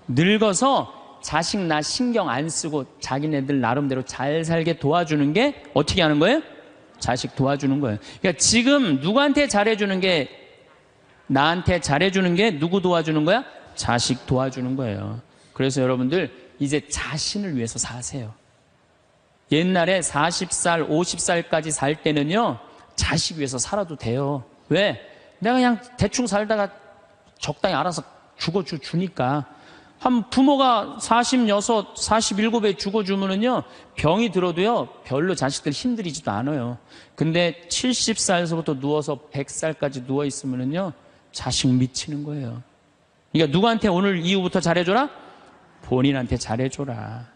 늙어서 자식 나 신경 안 쓰고 자기네들 나름대로 잘 살게 도와주는 게 어떻게 하는 거예요? 자식 도와주는 거예요. 그러니까 지금 누구한테 잘해주는 게, 나한테 잘해주는 게 누구 도와주는 거야? 자식 도와주는 거예요. 그래서 여러분들 이제 자신을 위해서 사세요. 옛날에 40살, 50살까지 살 때는요, 자식 위해서 살아도 돼요. 왜? 내가 그냥 대충 살다가 적당히 알아서 죽어주니까. 한 부모가 46, 47에 죽어주면은요, 병이 들어도요, 별로 자식들 힘들이지도 않아요. 근데 70살에서부터 누워서 100살까지 누워있으면은요, 자식 미치는 거예요. 그러니까 누구한테 오늘 이후부터 잘해줘라? 본인한테 잘해줘라.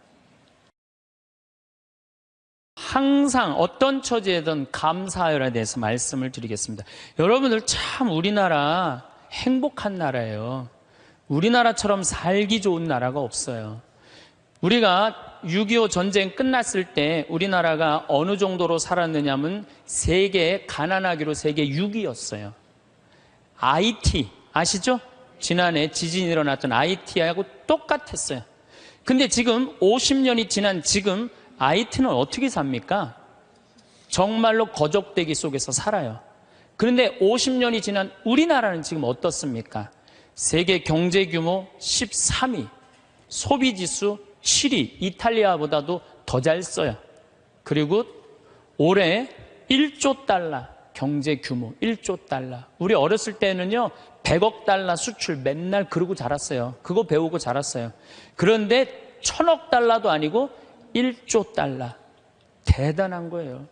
항상 어떤 처지에든 감사하여에 대해서 말씀을 드리겠습니다. 여러분들 참 우리나라 행복한 나라예요. 우리나라처럼 살기 좋은 나라가 없어요. 우리가 6.25 전쟁 끝났을 때 우리나라가 어느 정도로 살았느냐면 세계 가난하기로 세계 6위였어요. IT 아시죠? 지난해 지진이 일어났던 IT하고 똑같았어요. 근데 지금 50년이 지난 지금 IT는 어떻게 삽니까? 정말로 거적대기 속에서 살아요. 그런데 50년이 지난 우리나라는 지금 어떻습니까? 세계 경제 규모 13위, 소비지수 7위, 이탈리아보다도 더 잘 써요. 그리고 올해 1조 달러 경제 규모 1조 달러. 우리 어렸을 때는요 100억 달러 수출 맨날 그러고 자랐어요. 그거 배우고 자랐어요. 그런데 1000억 달러도 아니고 1조 달러. 대단한 거예요.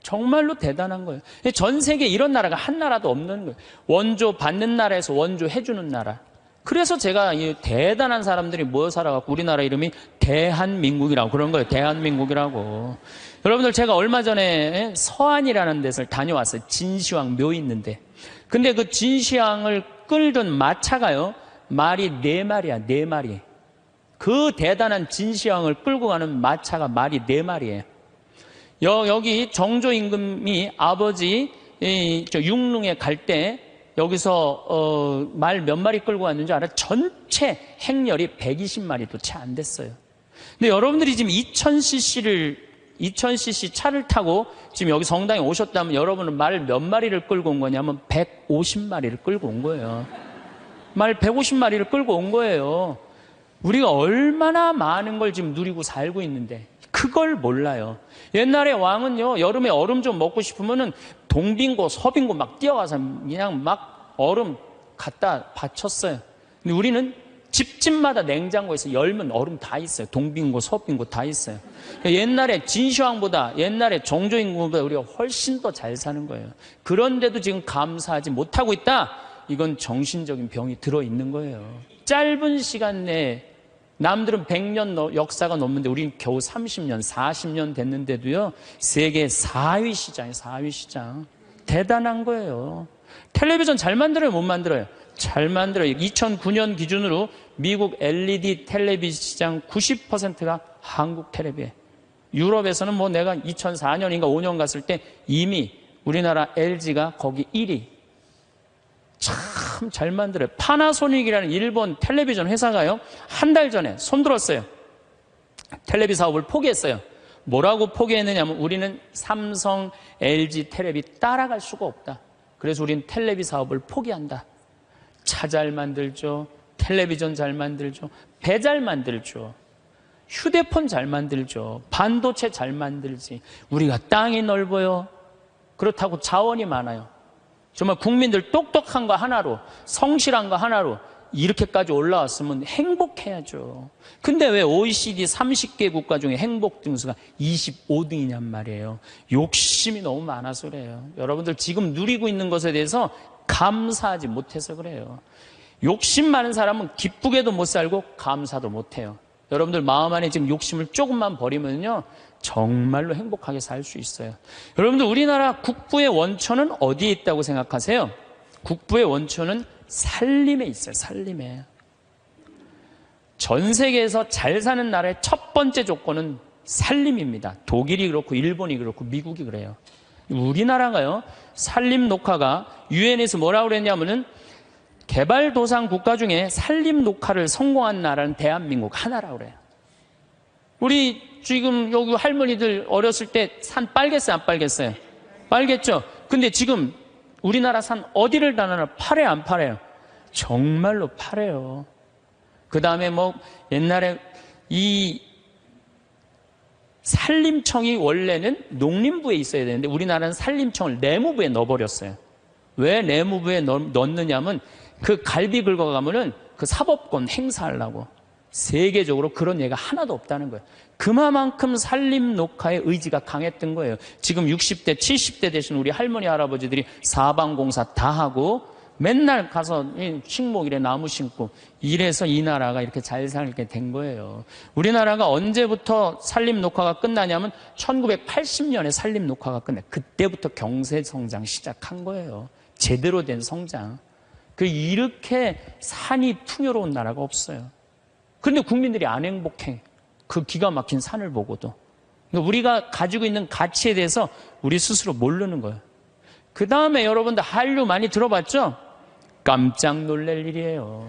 정말로 대단한 거예요. 전 세계에 이런 나라가 한 나라도 없는 거예요. 원조 받는 나라에서 원조 해주는 나라. 그래서 제가 이 대단한 사람들이 모여 살아갖고 우리나라 이름이 대한민국이라고 그런 거예요. 대한민국이라고. 여러분들 제가 얼마 전에 서안이라는 데를 다녀왔어요. 진시황 묘 있는데. 근데 그 진시황을 끌던 마차가요. 말이 4마리야. 4마리. 그 대단한 진시황을 끌고 가는 마차가 말이 4마리예요. 여기 정조 임금이 아버지 육릉에 갈 때 여기서 말 몇 마리 끌고 왔는지 알아요? 전체 행렬이 120마리도 채 안 됐어요. 근데 여러분들이 지금 2000cc 차를 타고 지금 여기 성당에 오셨다면 여러분은 말 몇 마리를 끌고 온 거냐면 150마리를 끌고 온 거예요. 말 150마리를 끌고 온 거예요. 우리가 얼마나 많은 걸 지금 누리고 살고 있는데 그걸 몰라요. 옛날에 왕은요, 여름에 얼음 좀 먹고 싶으면은 동빙고, 서빙고 막 뛰어가서 그냥 막 얼음 갖다 바쳤어요. 근데 우리는 집집마다 냉장고에서 열면 얼음 다 있어요. 동빙고, 서빙고 다 있어요. 옛날에 진시황보다, 옛날에 정조임금보다 우리가 훨씬 더 잘 사는 거예요. 그런데도 지금 감사하지 못하고 있다? 이건 정신적인 병이 들어있는 거예요. 짧은 시간 내에 남들은 100년 역사가 넘는데 우리는 겨우 30년, 40년 됐는데도요. 세계 4위 시장이에요. 4위 시장. 대단한 거예요. 텔레비전 잘 만들어요? 못 만들어요? 잘 만들어요. 2009년 기준으로 미국 LED 텔레비전 시장 90%가 한국 텔레비예요. 유럽에서는 뭐 내가 2004년인가 5년 갔을 때 이미 우리나라 LG가 거기 1위. 참 잘 만들어요. 파나소닉이라는 일본 텔레비전 회사가요, 한 달 전에 손들었어요. 텔레비 사업을 포기했어요. 뭐라고 포기했느냐면 우리는 삼성, LG 텔레비 따라갈 수가 없다. 그래서 우리는 텔레비 사업을 포기한다. 차 잘 만들죠. 텔레비전 잘 만들죠. 배 잘 만들죠. 휴대폰 잘 만들죠. 반도체 잘 만들지. 우리가 땅이 넓어요. 그렇다고 자원이 많아요. 정말 국민들 똑똑한 거 하나로, 성실한 거 하나로 이렇게까지 올라왔으면 행복해야죠. 근데 왜 OECD 30개 국가 중에 행복 등수가 25등이냔 말이에요. 욕심이 너무 많아서 그래요. 여러분들 지금 누리고 있는 것에 대해서 감사하지 못해서 그래요. 욕심 많은 사람은 기쁘게도 못 살고 감사도 못해요. 여러분들 마음 안에 지금 욕심을 조금만 버리면요, 정말로 행복하게 살 수 있어요. 여러분들 우리나라 국부의 원천은 어디에 있다고 생각하세요? 국부의 원천은 살림에 있어요. 살림에. 전 세계에서 잘 사는 나라의 첫 번째 조건은 살림입니다. 독일이 그렇고 일본이 그렇고 미국이 그래요. 우리나라가요, 살림 녹화가 유엔에서 뭐라고 그랬냐면은 개발도상 국가 중에 산림 녹화를 성공한 나라는 대한민국 하나라고 그래요. 우리 지금 여기 할머니들 어렸을 때 산 빨겠어요, 안 빨겠어요? 빨겠죠? 근데 지금 우리나라 산 어디를 다나나 파래요, 안 파래요? 정말로 파래요. 그 다음에 뭐 옛날에 이 산림청이 원래는 농림부에 있어야 되는데 우리나라는 산림청을 내무부에 넣어버렸어요. 왜 내무부에 넣느냐면 그 갈비 긁어가면은 그 사법권 행사하려고. 세계적으로 그런 예가 하나도 없다는 거예요. 그만큼 산림 녹화의 의지가 강했던 거예요. 지금 60대, 70대 되신 우리 할머니, 할아버지들이 사방공사 다 하고 맨날 가서 식목일에 나무 심고 이래서 이 나라가 이렇게 잘 살게 된 거예요. 우리나라가 언제부터 산림 녹화가 끝나냐면 1980년에 산림 녹화가 끝나요. 그때부터 경제 성장 시작한 거예요. 제대로 된 성장. 이렇게 산이 풍요로운 나라가 없어요. 그런데 국민들이 안 행복해. 그 기가 막힌 산을 보고도. 그러니까 우리가 가지고 있는 가치에 대해서 우리 스스로 모르는 거예요. 그 다음에 여러분들 한류 많이 들어봤죠? 깜짝 놀랄 일이에요.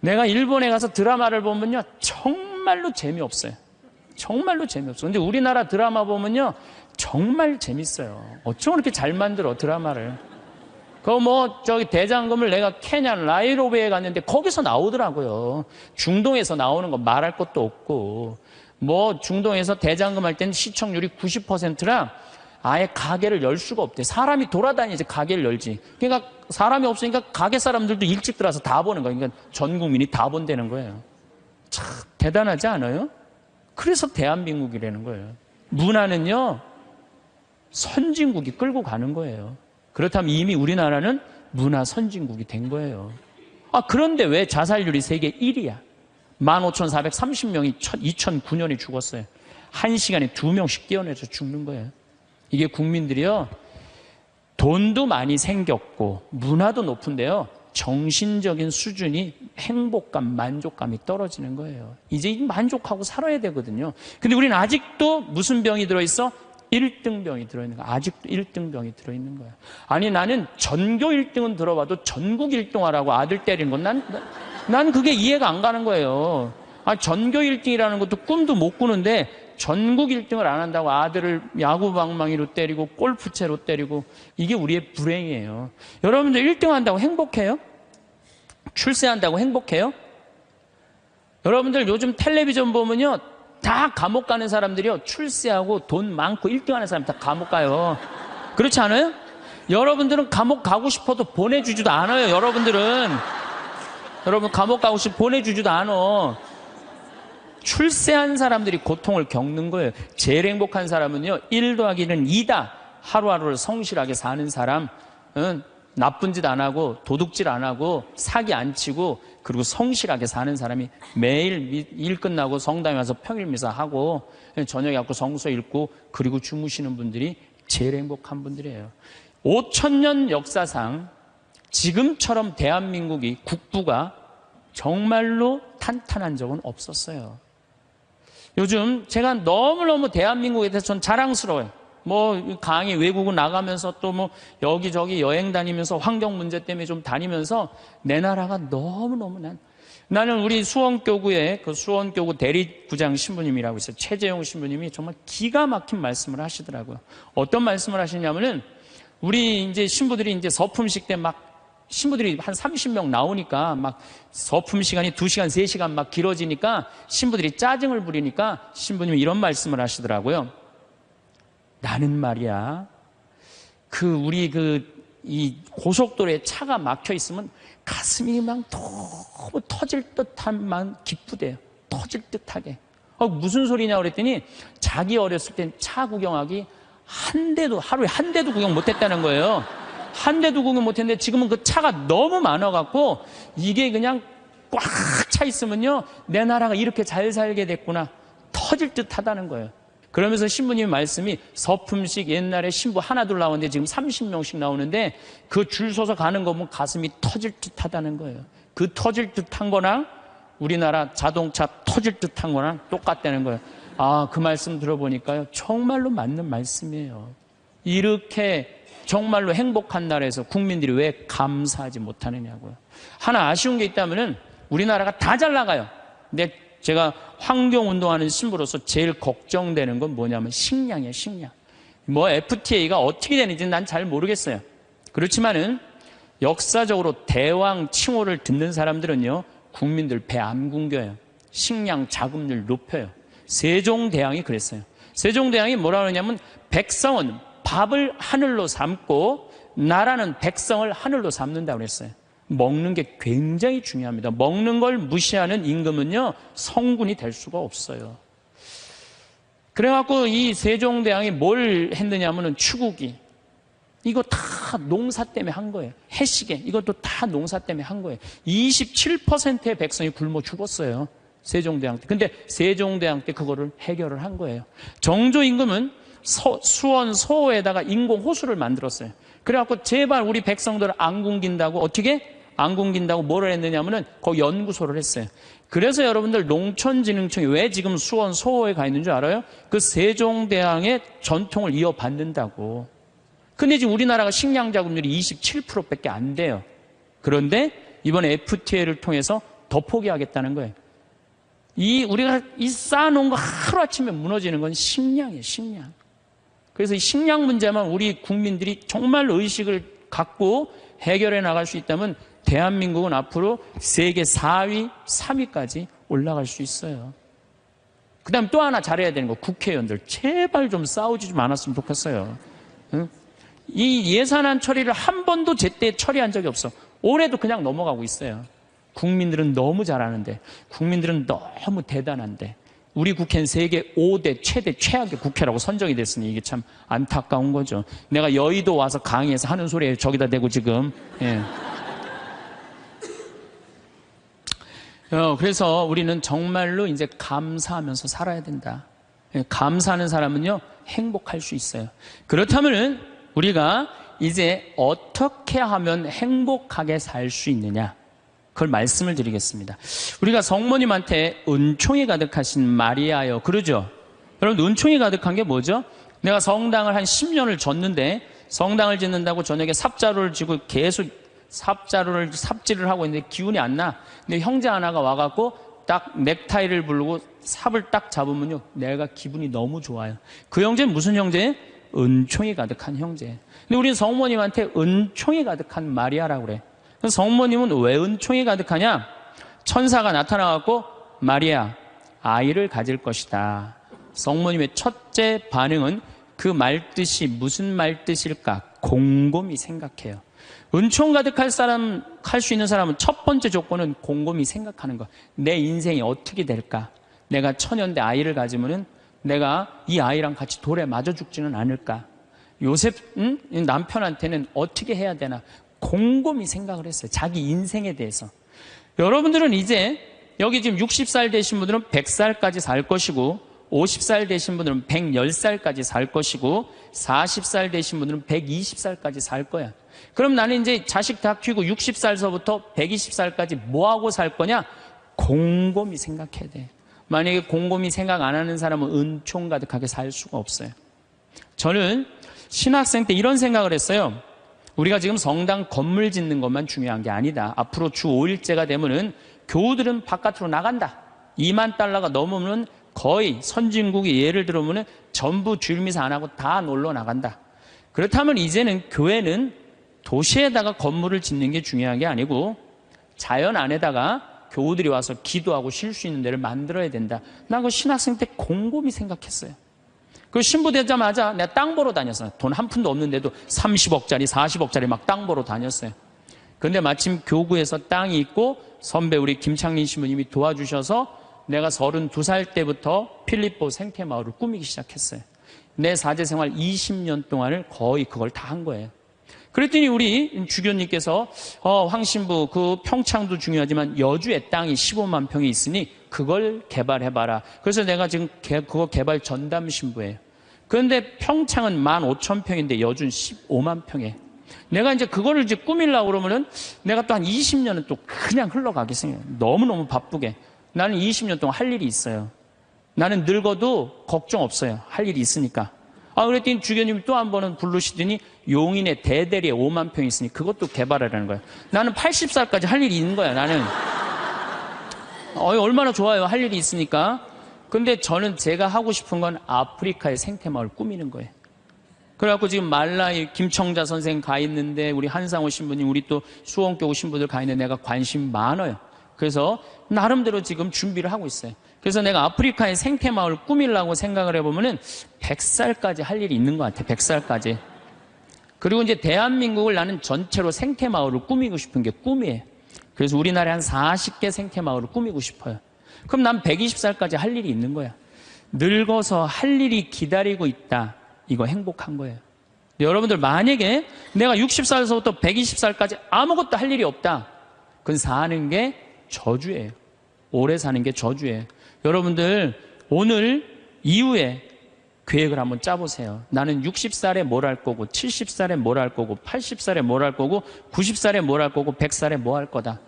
내가 일본에 가서 드라마를 보면요, 정말로 재미없어요. 정말로 재미없어요. 근데 우리나라 드라마 보면요, 정말 재밌어요. 어쩜 그렇게 잘 만들어, 드라마를. 저기 대장금을 내가 케냐 나이로비에 갔는데 거기서 나오더라고요. 중동에서 나오는 거 말할 것도 없고. 중동에서 대장금 할 때는 시청률이 90%라 아예 가게를 열 수가 없대. 사람이 돌아다니지 가게를 열지. 그러니까 사람이 없으니까 가게 사람들도 일찍 들어와서 다 보는 거예요. 그러니까 전 국민이 다 본다는 거예요. 참 대단하지 않아요? 그래서 대한민국이라는 거예요. 문화는요, 선진국이 끌고 가는 거예요. 그렇다면 이미 우리나라는 문화 선진국이 된 거예요. 그런데 왜 자살률이 세계 1위야? 15,430명이 2009년에 죽었어요. 1시간에 2명씩 뛰어내서 죽는 거예요. 이게 국민들이요, 돈도 많이 생겼고 문화도 높은데요, 정신적인 수준이 행복감, 만족감이 떨어지는 거예요. 이제 만족하고 살아야 되거든요. 근데 우리는 아직도 무슨 병이 들어있어? 1등병이 들어있는 거야. 아직도 1등병이 들어있는 거야. 아니, 나는 전교 1등은 들어봐도 전국 1등 하라고 아들 때리는 건 난 그게 이해가 안 가는 거예요. 전교 1등이라는 것도 꿈도 못 꾸는데 전국 1등을 안 한다고 아들을 야구 방망이로 때리고 골프채로 때리고, 이게 우리의 불행이에요. 여러분들 1등 한다고 행복해요? 출세한다고 행복해요? 여러분들 요즘 텔레비전 보면요, 다 감옥 가는 사람들이요, 출세하고 돈 많고 1등 하는 사람 다 감옥 가요. 그렇지 않아요? 여러분들은 감옥 가고 싶어도 보내주지도 않아요. 여러분 감옥 가고 싶어 보내주지도 않아. 출세한 사람들이 고통을 겪는 거예요. 제일 행복한 사람은요, 1 더하기는 2다. 하루하루를 성실하게 사는 사람, 나쁜 짓 안 하고 도둑질 안 하고 사기 안 치고 그리고 성실하게 사는 사람이 매일 일 끝나고 성당에 와서 평일미사하고 저녁에 갖고 성서 읽고 그리고 주무시는 분들이 제일 행복한 분들이에요. 5,000년 역사상 지금처럼 대한민국이 국부가 정말로 탄탄한 적은 없었어요. 요즘 제가 너무너무 대한민국에 대해서 전 자랑스러워요. 강의 외국을 나가면서 또 여기저기 여행 다니면서 환경 문제 때문에 좀 다니면서 내 나라가 너무너무 나는 우리 수원교구에 그 수원교구 대리구장 신부님이라고 있어요. 최재용 신부님이 정말 기가 막힌 말씀을 하시더라고요. 어떤 말씀을 하시냐면은 우리 이제 신부들이 이제 서품식 때 신부들이 한 30명 나오니까 서품 시간이 2시간, 3시간 길어지니까 신부들이 짜증을 부리니까 신부님이 이런 말씀을 하시더라고요. 나는 말이야, 이 고속도로에 차가 막혀 있으면 가슴이 너무 터질 듯한 기쁘대요. 터질 듯하게. 무슨 소리냐 그랬더니 자기 어렸을 땐 차 구경하기 하루에 한 대도 구경 못 했다는 거예요. 한 대도 구경 못 했는데 지금은 그 차가 너무 많아갖고 이게 그냥 꽉 차 있으면요, 내 나라가 이렇게 잘 살게 됐구나. 터질 듯 하다는 거예요. 그러면서 신부님 말씀이 서품식 옛날에 신부 하나 둘 나오는데 지금 30명씩 나오는데 그 줄 서서 가는 거 보면 가슴이 터질 듯 하다는 거예요. 그 터질 듯한 거랑 우리나라 자동차 터질 듯한 거랑 똑같다는 거예요. 그 말씀 들어보니까요, 정말로 맞는 말씀이에요. 이렇게 정말로 행복한 나라에서 국민들이 왜 감사하지 못하느냐고요. 하나 아쉬운 게 있다면은 우리나라가 다 잘 나가요. 근데 제가 환경운동하는 신부로서 제일 걱정되는 건 뭐냐면 식량이에요, 식량. 뭐 FTA가 어떻게 되는지 난 잘 모르겠어요. 그렇지만은 역사적으로 대왕 칭호를 듣는 사람들은요, 국민들 배 안 굶겨요. 식량 자급률 높여요. 세종대왕이 그랬어요. 세종대왕이 뭐라 그러냐면 백성은 밥을 하늘로 삼고 나라는 백성을 하늘로 삼는다고 그랬어요. 먹는 게 굉장히 중요합니다. 먹는 걸 무시하는 임금은요, 성군이 될 수가 없어요. 그래갖고 이 세종대왕이 뭘 했느냐면은 추구기. 이거 다 농사 때문에 한 거예요. 해시계. 이것도 다 농사 때문에 한 거예요. 27%의 백성이 굶어 죽었어요. 세종대왕 때. 근데 세종대왕 때 그거를 해결을 한 거예요. 정조 임금은 수원 소호에다가 인공 호수를 만들었어요. 그래갖고 제발 우리 백성들 안 굶긴다고 어떻게? 안 굶긴다고 뭐를 했느냐면은 거기 연구소를 했어요. 그래서 여러분들 농촌진흥청이 왜 지금 수원 소호에 가 있는 줄 알아요? 그 세종대왕의 전통을 이어받는다고. 근데 지금 우리나라가 식량 자급률이 27%밖에 안 돼요. 그런데 이번에 FTA를 통해서 더 포기하겠다는 거예요. 우리가 쌓아놓은 거 하루아침에 무너지는 건 식량이에요, 식량. 그래서 이 식량 문제만 우리 국민들이 정말 의식을 갖고 해결해 나갈 수 있다면 대한민국은 앞으로 세계 4위, 3위까지 올라갈 수 있어요. 그 다음에 또 하나 잘해야 되는 거, 국회의원들. 제발 좀 싸우지 좀 않았으면 좋겠어요. 응? 이 예산안 처리를 한 번도 제때 처리한 적이 없어. 올해도 그냥 넘어가고 있어요. 국민들은 너무 잘하는데, 국민들은 너무 대단한데, 우리 국회는 세계 5대 최대 최악의 국회라고 선정이 됐으니 이게 참 안타까운 거죠. 내가 여의도 와서 강의해서 하는 소리에 저기다 대고 지금. 예. 그래서 우리는 정말로 이제 감사하면서 살아야 된다. 감사하는 사람은요, 행복할 수 있어요. 그렇다면은 우리가 이제 어떻게 하면 행복하게 살 수 있느냐? 그걸 말씀을 드리겠습니다. 우리가 성모님한테 은총이 가득하신 마리아여, 그러죠? 여러분, 은총이 가득한 게 뭐죠? 내가 성당을 한 10년을 졌는데, 성당을 짓는다고 저녁에 삽자루를 쥐고 계속 삽질을 하고 있는데 기운이 안 나. 근데 형제 하나가 와갖고 딱 넥타이를 부르고 삽을 딱 잡으면요, 내가 기분이 너무 좋아요. 그 형제는 무슨 형제예요? 은총이 가득한 형제. 근데 우리는 성모님한테 은총이 가득한 마리아라고 그래. 성모님은 왜 은총이 가득하냐? 천사가 나타나갖고 마리아, 아이를 가질 것이다. 성모님의 첫째 반응은 그 말뜻이 무슨 말뜻일까? 곰곰이 생각해요. 은총 가득할 수 있는 사람은 첫 번째 조건은 곰곰이 생각하는 거. 내 인생이 어떻게 될까? 내가 천연대 아이를 가지면은 내가 이 아이랑 같이 돌에 맞아 죽지는 않을까? 요셉, 남편한테는 어떻게 해야 되나? 곰곰이 생각을 했어요. 자기 인생에 대해서. 여러분들은 이제 여기 지금 60살 되신 분들은 100살까지 살 것이고, 50살 되신 분들은 110살까지 살 것이고, 40살 되신 분들은 120살까지 살 거야. 그럼 나는 이제 자식 다 키우고 60살서부터 120살까지 뭐하고 살 거냐? 곰곰이 생각해야 돼. 만약에 곰곰이 생각 안 하는 사람은 은총 가득하게 살 수가 없어요. 저는 신학생 때 이런 생각을 했어요. 우리가 지금 성당 건물 짓는 것만 중요한 게 아니다. 앞으로 주 5일제가 되면은 교우들은 바깥으로 나간다. 2만 달러가 넘으면 거의 선진국이 예를 들어보면 전부 주일미사 안 하고 다 놀러 나간다. 그렇다면 이제는 교회는 도시에다가 건물을 짓는 게 중요한 게 아니고 자연 안에다가 교우들이 와서 기도하고 쉴 수 있는 데를 만들어야 된다. 난 그 신학생 때 곰곰이 생각했어요. 그 신부 되자마자 내가 땅 보러 다녔어요. 돈 한 푼도 없는데도 30억짜리, 40억짜리 막 땅 보러 다녔어요. 근데 마침 교구에서 땅이 있고 선배 우리 김창린 신부님이 도와주셔서 내가 32살 때부터 필립보 생태마을을 꾸미기 시작했어요. 내 사제생활 20년 동안을 거의 그걸 다 한 거예요. 그랬더니 우리 주교님께서 황 신부 그 평창도 중요하지만 여주의 땅이 15만 평이 있으니 그걸 개발해봐라. 그래서 내가 지금 그거 개발 전담 신부예요. 그런데 평창은 15,000평인데 여주는 15만 평에. 내가 이제 그거를 이제 꾸밀려고 그러면은 내가 또 한 20년은 또 그냥 흘러가겠어요. 너무너무 바쁘게. 나는 20년 동안 할 일이 있어요. 나는 늙어도 걱정 없어요. 할 일이 있으니까. 그랬더니 주교님이 또 한 번은 부르시더니 용인에 대대리에 5만 평이 있으니 그것도 개발하라는 거야. 나는 80살까지 할 일이 있는 거야, 나는. 얼마나 좋아요, 할 일이 있으니까. 근데 저는 제가 하고 싶은 건 아프리카의 생태마을 꾸미는 거예요. 그래갖고 지금 말라이 김청자 선생 가 있는데, 우리 한상호 신부님, 우리 또 수원교구 신부들 가 있는데 내가 관심 많아요. 그래서 나름대로 지금 준비를 하고 있어요. 그래서 내가 아프리카의 생태마을 꾸미려고 생각을 해보면은 100살까지 할 일이 있는 것 같아, 100살까지. 그리고 이제 대한민국을 나는 전체로 생태마을을 꾸미고 싶은 게 꿈이에요. 그래서 우리나라에 한 40개 생태마을을 꾸미고 싶어요. 그럼 난 120살까지 할 일이 있는 거야. 늙어서 할 일이 기다리고 있다. 이거 행복한 거예요. 여러분들 만약에 내가 60살에서부터 120살까지 아무것도 할 일이 없다. 그건 사는 게 저주예요. 오래 사는 게 저주예요. 여러분들 오늘 이후에 계획을 한번 짜보세요. 나는 60살에 뭘 할 거고, 70살에 뭘 할 거고, 80살에 뭘 할 거고, 90살에 뭘 할 거고, 100살에 뭐 할 거다.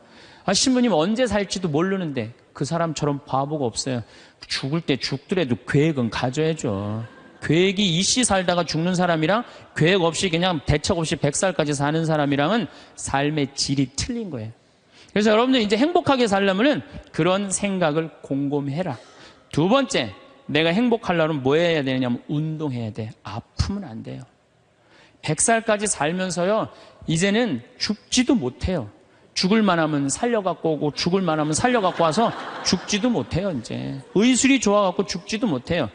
신부님 언제 살지도 모르는데 그 사람처럼 바보가 없어요. 죽을 때 죽더라도 계획은 가져야죠. 계획이 이씨 살다가 죽는 사람이랑 계획 없이 그냥 대책 없이 100살까지 사는 사람이랑은 삶의 질이 틀린 거예요. 그래서 여러분들 이제 행복하게 살려면은 그런 생각을 곰곰해라. 두 번째, 내가 행복하려면 뭐 해야 되냐면 운동해야 돼. 아프면 안 돼요. 100살까지 살면서요, 이제는 죽지도 못해요. 죽을 만하면 살려갖고 오고, 죽을 만하면 살려갖고 와서 죽지도 못해요, 이제. 의술이 좋아갖고 죽지도 못해요.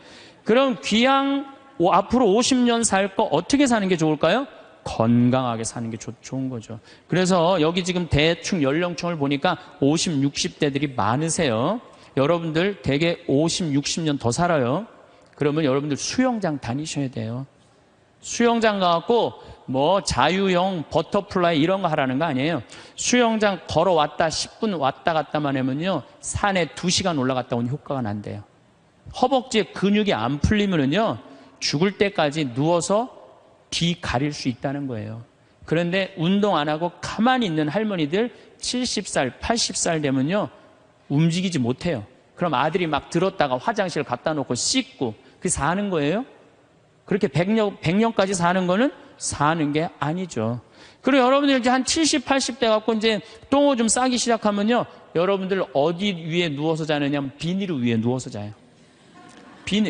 그럼 귀양 앞으로 50년 살 거 어떻게 사는 게 좋을까요? 건강하게 사는 게 좋은 거죠. 그래서 여기 지금 대충 연령층을 보니까 50, 60대들이 많으세요. 여러분들 대개 50, 60년 더 살아요. 그러면 여러분들 수영장 다니셔야 돼요. 수영장 가갖고 뭐 자유형, 버터플라이 이런 거 하라는 거 아니에요. 수영장 걸어왔다 10분 왔다 갔다만 하면요, 산에 2시간 올라갔다 온 효과가 난대요. 허벅지에 근육이 안 풀리면은요, 죽을 때까지 누워서 뒤 가릴 수 있다는 거예요. 그런데 운동 안 하고 가만히 있는 할머니들 70살, 80살 되면요, 움직이지 못해요. 그럼 아들이 막 들었다가 화장실 갖다 놓고 씻고 그게 사는 거예요? 그렇게 100년까지 사는 거는 사는 게 아니죠. 그리고 여러분들 이제 한 70, 80대 갖고 이제 똥을 좀 싸기 시작하면요, 여러분들 어디 위에 누워서 자느냐면 비닐 위에 누워서 자요.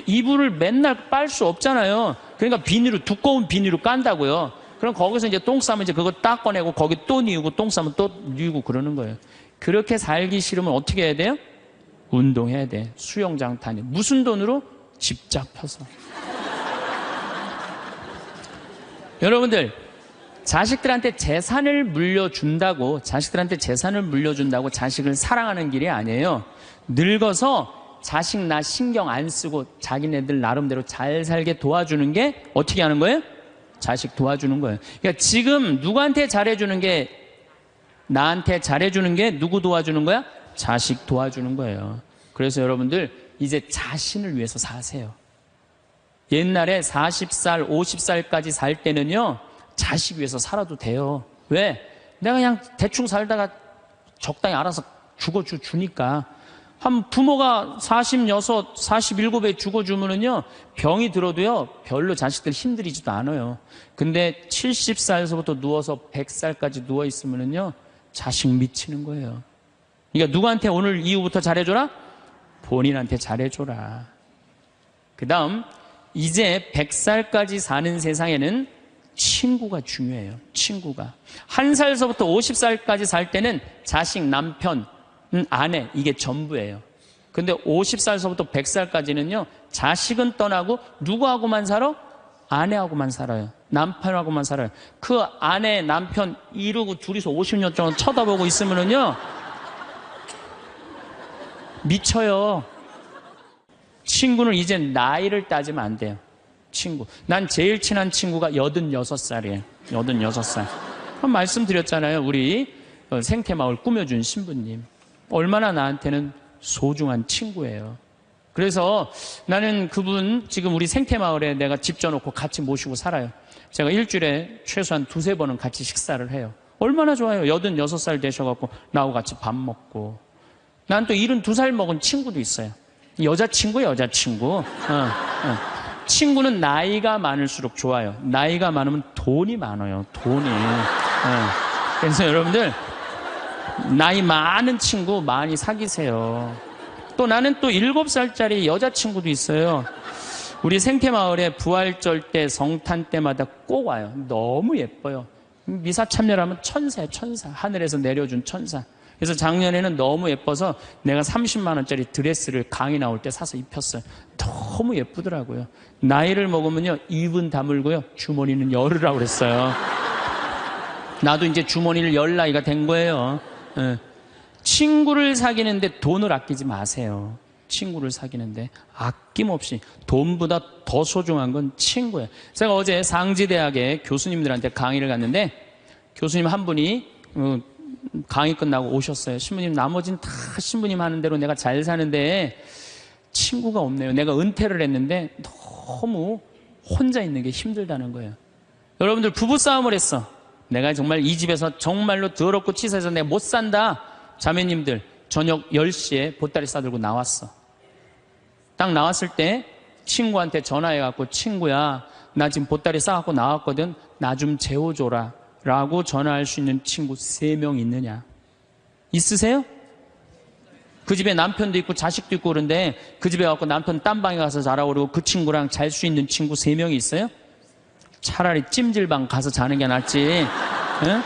이불을 맨날 빨 수 없잖아요. 그러니까 두꺼운 비닐로 깐다고요. 그럼 거기서 이제 똥 싸면 이제 그거 딱 꺼내고 거기 또 뉘우고 똥 싸면 또 뉘우고 그러는 거예요. 그렇게 살기 싫으면 어떻게 해야 돼요? 운동해야 돼. 수영장 다니. 무슨 돈으로? 집 잡혀서. 여러분들, 자식들한테 재산을 물려준다고 자식을 사랑하는 길이 아니에요. 늙어서 자식 나 신경 안 쓰고 자기네들 나름대로 잘 살게 도와주는 게 어떻게 하는 거예요? 자식 도와주는 거예요. 그러니까 지금 누구한테 잘해주는 게, 나한테 잘해주는 게 누구 도와주는 거야? 자식 도와주는 거예요. 그래서 여러분들 이제 자신을 위해서 사세요. 옛날에 40살, 50살까지 살 때는요, 자식 위해서 살아도 돼요. 왜? 내가 그냥 대충 살다가 적당히 알아서 죽어주니까. 한 부모가 46, 47에 죽어주면은요, 병이 들어도요, 별로 자식들 힘들이지도 않아요. 근데 70살에서부터 누워서 100살까지 누워있으면은요, 자식 미치는 거예요. 그러니까 누구한테 오늘 이후부터 잘해줘라? 본인한테 잘해줘라. 그 다음, 이제 100살까지 사는 세상에는 친구가 중요해요. 친구가. 1살서부터 50살까지 살 때는 자식, 남편, 아내, 이게 전부예요. 근데 50살서부터 100살까지는요, 자식은 떠나고 누구하고만 살아? 아내하고만 살아요. 남편하고만 살아요. 그 아내, 남편 이러고 둘이서 50년 동안 쳐다보고 있으면은요, 미쳐요. 친구는 이제 나이를 따지면 안 돼요. 친구. 난 제일 친한 친구가 86살이에요. 86살. 그럼 말씀드렸잖아요. 우리 생태마을 꾸며준 신부님. 얼마나 나한테는 소중한 친구예요. 그래서 나는 그분 지금 우리 생태마을에 내가 집 져놓고 같이 모시고 살아요. 제가 일주일에 최소한 2-3번은 같이 식사를 해요. 얼마나 좋아요. 86살 되셔갖고 나하고 같이 밥 먹고. 난 또 72살 먹은 친구도 있어요. 여자친구. 친구는 나이가 많을수록 좋아요. 나이가 많으면 돈이 많아요. 돈이. 그래서 여러분들 나이 많은 친구 많이 사귀세요. 또 나는 또 7살짜리 여자친구도 있어요. 우리 생태마을에 부활절 때 성탄 때마다 꼭 와요. 너무 예뻐요. 미사참여라면 천사예요. 천사. 하늘에서 내려준 천사. 그래서 작년에는 너무 예뻐서 내가 30만 원짜리 드레스를 강의 나올 때 사서 입혔어요. 너무 예쁘더라고요. 나이를 먹으면요, 입은 다물고요, 주머니는 열으라고 그랬어요. 나도 이제 주머니를 열 나이가 된 거예요. 친구를 사귀는데 돈을 아끼지 마세요. 친구를 사귀는데 아낌없이. 돈보다 더 소중한 건 친구예요. 제가 어제 상지대학에 교수님들한테 강의를 갔는데 교수님 한 분이 강의 끝나고 오셨어요. 신부님, 나머지는 다 신부님 하는 대로 내가 잘 사는데 친구가 없네요. 내가 은퇴를 했는데 너무 혼자 있는 게 힘들다는 거예요. 여러분들, 부부싸움을 했어. 내가 정말 이 집에서 정말로 더럽고 치사해서 내가 못 산다. 자매님들, 저녁 10시에 보따리 싸들고 나왔어. 딱 나왔을 때 친구한테 전화해갖고, 친구야, 나 지금 보따리 싸갖고 나왔거든. 나 좀 재워줘라 라고 전화할 수 있는 친구 3명 있느냐? 있으세요? 그 집에 남편도 있고 자식도 있고 그런데 그 집에 가서 남편 딴 방에 가서 자라고 그러고 그 친구랑 잘 수 있는 친구 3명이 있어요? 차라리 찜질방 가서 자는 게 낫지. 응?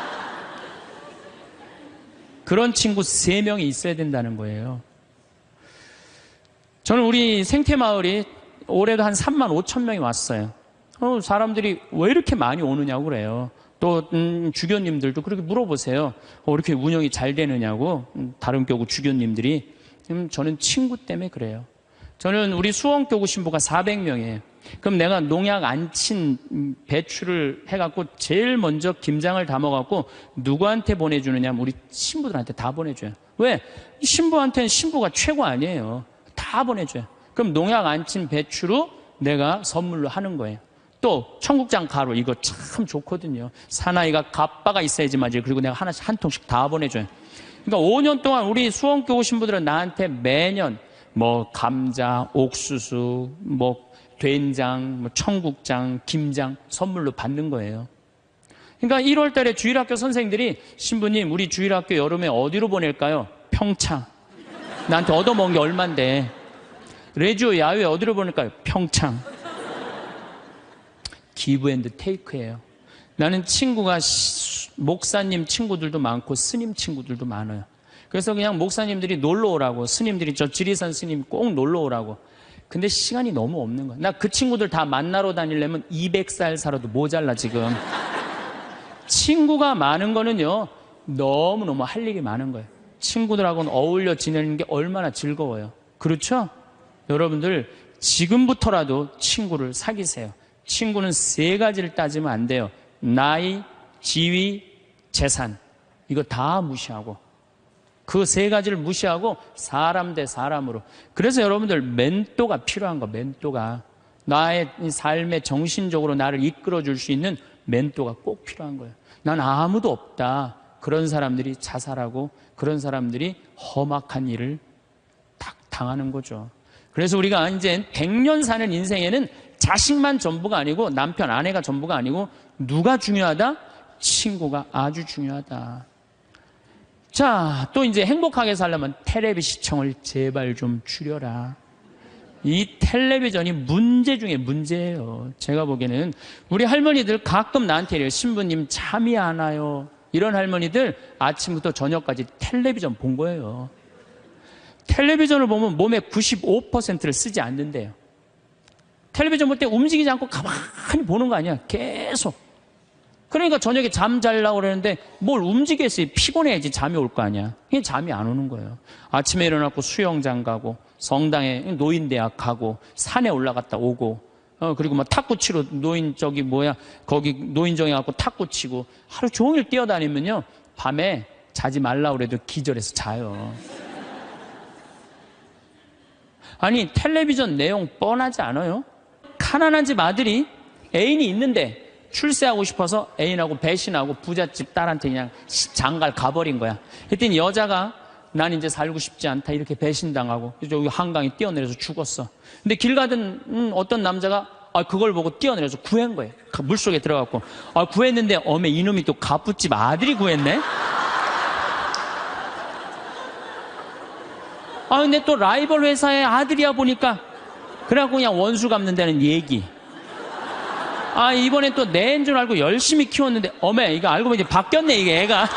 그런 친구 3명이 있어야 된다는 거예요. 저는 우리 생태마을이 올해도 한 3만 5천 명이 왔어요. 사람들이 왜 이렇게 많이 오느냐고 그래요. 또 주교님들도 그렇게 물어보세요. 이렇게 운영이 잘 되느냐고, 다른 교구 주교님들이. 저는 친구 때문에 그래요. 저는 우리 수원교구 신부가 400명이에요. 그럼 내가 농약 안 친 배추를 해갖고 제일 먼저 김장을 담아갖고 누구한테 보내주느냐? 우리 신부들한테 다 보내줘요. 왜? 신부한테는 신부가 최고 아니에요. 다 보내줘요. 그럼 농약 안 친 배추로 내가 선물로 하는 거예요. 또 청국장 가루, 이거 참 좋거든요. 사나이가 갑바가 있어야지 맞아요. 그리고 내가 하나씩 한 통씩 다 보내줘요. 그러니까 5년 동안 우리 수원교구 신부들은 나한테 매년 뭐 감자, 옥수수, 뭐 된장, 뭐 청국장, 김장 선물로 받는 거예요. 그러니까 1월 달에 주일학교 선생님들이, 신부님, 우리 주일학교 여름에 어디로 보낼까요? 평창. 나한테 얻어먹은 게 얼만데. 레지오 야외 어디로 보낼까요? 평창. 기브 앤드 테이크예요. 나는 친구가 목사님 친구들도 많고 스님 친구들도 많아요. 그래서 그냥 목사님들이 놀러 오라고, 스님들이 저 지리산 스님 꼭 놀러 오라고. 근데 시간이 너무 없는 거야. 나 그 친구들 다 만나러 다니려면 200살 살아도 모자라 지금. 친구가 많은 거는요, 너무너무 할 일이 많은 거예요. 친구들하고는 어울려 지내는 게 얼마나 즐거워요. 그렇죠? 여러분들, 지금부터라도 친구를 사귀세요. 친구는 3가지를 따지면 안 돼요. 나이, 지위, 재산. 이거 다 무시하고, 그 3가지를 무시하고 사람 대 사람으로. 그래서 여러분들, 멘토가 필요한 거. 멘토가 나의 삶에 정신적으로 나를 이끌어줄 수 있는 멘토가 꼭 필요한 거예요. 난 아무도 없다. 그런 사람들이 자살하고 그런 사람들이 험악한 일을 딱 당하는 거죠. 그래서 우리가 이제 100년 사는 인생에는 자식만 전부가 아니고, 남편, 아내가 전부가 아니고, 누가 중요하다? 친구가 아주 중요하다. 자, 또 이제 행복하게 살려면 텔레비 시청을 제발 좀 줄여라. 이 텔레비전이 문제 중에 문제예요. 제가 보기에는 우리 할머니들 가끔 나한테 이래요. 신부님, 잠이 안 와요. 이런 할머니들 아침부터 저녁까지 텔레비전 본 거예요. 텔레비전을 보면 몸의 95%를 쓰지 않는데요. 텔레비전 볼 때 움직이지 않고 가만히 보는 거 아니야. 계속. 그러니까 저녁에 잠 자려고 그러는데 뭘 움직였어요. 피곤해야지 잠이 올 거 아니야. 그게 잠이 안 오는 거예요. 아침에 일어나고 수영장 가고, 성당에 노인대학 가고, 산에 올라갔다 오고, 그리고 막 탁구 치러 거기 노인정에 가고 탁구 치고, 하루 종일 뛰어다니면요, 밤에 자지 말라고 그래도 기절해서 자요. 아니, 텔레비전 내용 뻔하지 않아요? 가난한 집 아들이 애인이 있는데 출세하고 싶어서 애인하고 배신하고 부잣집 딸한테 그냥 장갈 가버린 거야. 그랬더니 여자가, 난 이제 살고 싶지 않다, 이렇게 배신당하고 여기 한강에 뛰어내려서 죽었어. 근데 길 가던 어떤 남자가, 그걸 보고 뛰어내려서 구한 거예요. 물속에 들어갔고. 구했는데 어메 이놈이 또 갑부집 아들이 구했네. 근데 또 라이벌 회사의 아들이야 보니까 그래갖고 그냥 원수 갚는다는 얘기. 이번엔 또 내 애인 줄 알고 열심히 키웠는데 어메 이거 알고 보니 바뀌었네 이게 애가.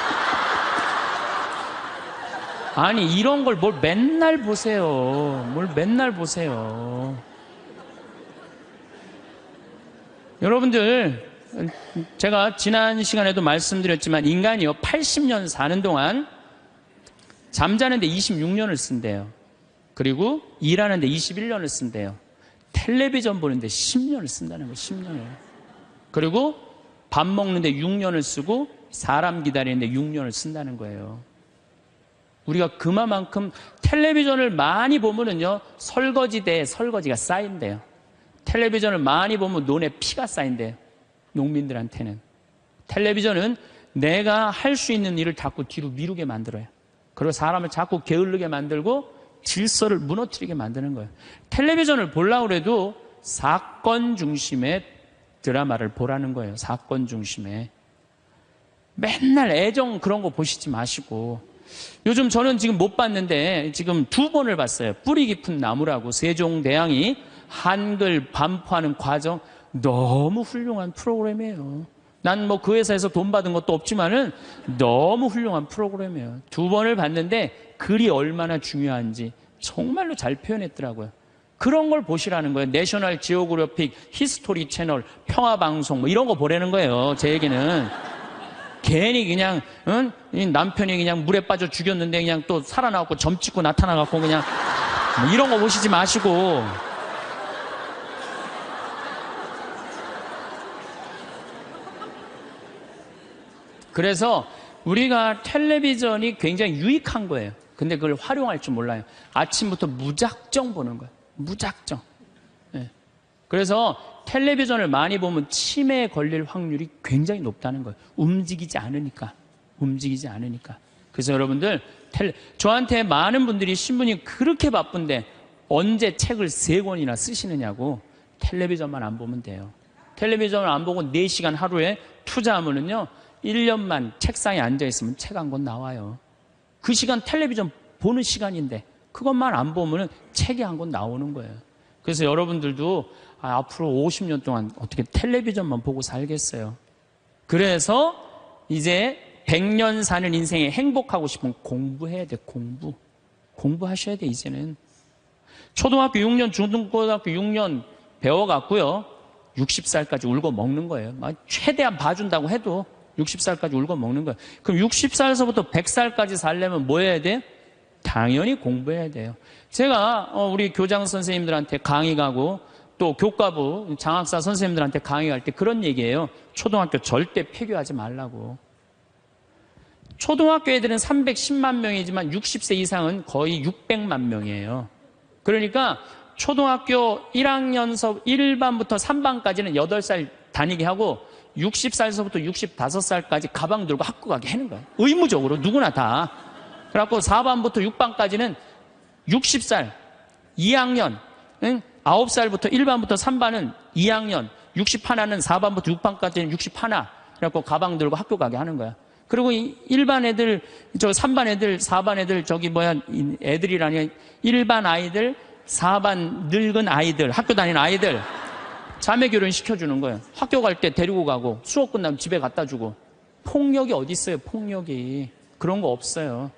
아니 이런 걸 뭘 맨날 보세요. 뭘 맨날 보세요. 여러분들 제가 지난 시간에도 말씀드렸지만 인간이요 80년 사는 동안 잠자는데 26년을 쓴대요. 그리고 일하는데 21년을 쓴대요. 텔레비전 보는데 10년을 쓴다는 거예요. 10년을. 그리고 밥 먹는데 6년을 쓰고 사람 기다리는데 6년을 쓴다는 거예요. 우리가 그만큼 텔레비전을 많이 보면은요 설거지대에 설거지가 쌓인대요. 텔레비전을 많이 보면 논에 피가 쌓인대요. 농민들한테는. 텔레비전은 내가 할 수 있는 일을 자꾸 뒤로 미루게 만들어요. 그리고 사람을 자꾸 게을르게 만들고 질서를 무너뜨리게 만드는 거예요. 텔레비전을 보려고 해도 사건 중심의 드라마를 보라는 거예요. 사건 중심의. 맨날 애정 그런 거 보시지 마시고. 요즘 저는 지금 못 봤는데 지금 2번을 봤어요. 뿌리 깊은 나무라고 세종대왕이 한글 반포하는 과정. 너무 훌륭한 프로그램이에요. 난 뭐 그 회사에서 돈 받은 것도 없지만은 너무 훌륭한 프로그램이에요. 2번을 봤는데 글이 얼마나 중요한지 정말로 잘 표현했더라고요. 그런 걸 보시라는 거예요. 내셔널 지오그래픽, 히스토리 채널, 평화방송 뭐 이런 거 보라는 거예요. 제 얘기는. 괜히 그냥 이 남편이 그냥 물에 빠져 죽였는데 그냥 또 살아나갖고 점 찍고 나타나갖고 그냥 뭐 이런 거 보시지 마시고. 그래서 우리가 텔레비전이 굉장히 유익한 거예요. 근데 그걸 활용할 줄 몰라요. 아침부터 무작정 보는 거예요. 무작정. 네. 그래서 텔레비전을 많이 보면 치매에 걸릴 확률이 굉장히 높다는 거예요. 움직이지 않으니까. 그래서 여러분들 저한테 많은 분들이 신부님 그렇게 바쁜데 언제 책을 3권이나 쓰시느냐고. 텔레비전만 안 보면 돼요. 텔레비전을 안 보고 4시간 하루에 투자하면은요 1년만 책상에 앉아있으면 책 한 권 나와요. 그 시간 텔레비전 보는 시간인데 그것만 안 보면 책이 한 권 나오는 거예요. 그래서 여러분들도 앞으로 50년 동안 어떻게 텔레비전만 보고 살겠어요. 그래서 이제 100년 사는 인생에 행복하고 싶으면 공부해야 돼. 공부하셔야 돼. 이제는 초등학교 6년 중등고등학교 6년 배워갖고요 60살까지 울고 먹는 거예요. 최대한 봐준다고 해도 60살까지 울고 먹는 거예요. 그럼 60살서부터 100살까지 살려면 뭐 해야 돼요? 당연히 공부해야 돼요. 제가 우리 교장 선생님들한테 강의 가고 또 교과부 장학사 선생님들한테 강의할 때 그런 얘기예요. 초등학교 절대 폐교하지 말라고. 초등학교 애들은 310만 명이지만 60세 이상은 거의 600만 명이에요. 그러니까 초등학교 1학년서 1반부터 3반까지는 8살 다니게 하고 60살서부터 65살까지 가방 들고 학교 가게 하는 거예요. 의무적으로 누구나 다. 그래갖고 4반부터 6반까지는 60살 2학년 9살부터 1반부터 3반은 2학년 61는 4반부터 6반까지는 61 그래갖고 가방 들고 학교 가게 하는 거야. 그리고 1반 애들 3반 애들 4반 애들 애들이라니 1반 아이들 4반 늙은 아이들 학교 다니는 아이들 자매 결혼 시켜주는 거예요. 학교 갈 때 데리고 가고 수업 끝나면 집에 갖다 주고. 폭력이 어디 있어요? 폭력이. 그런 거 없어요.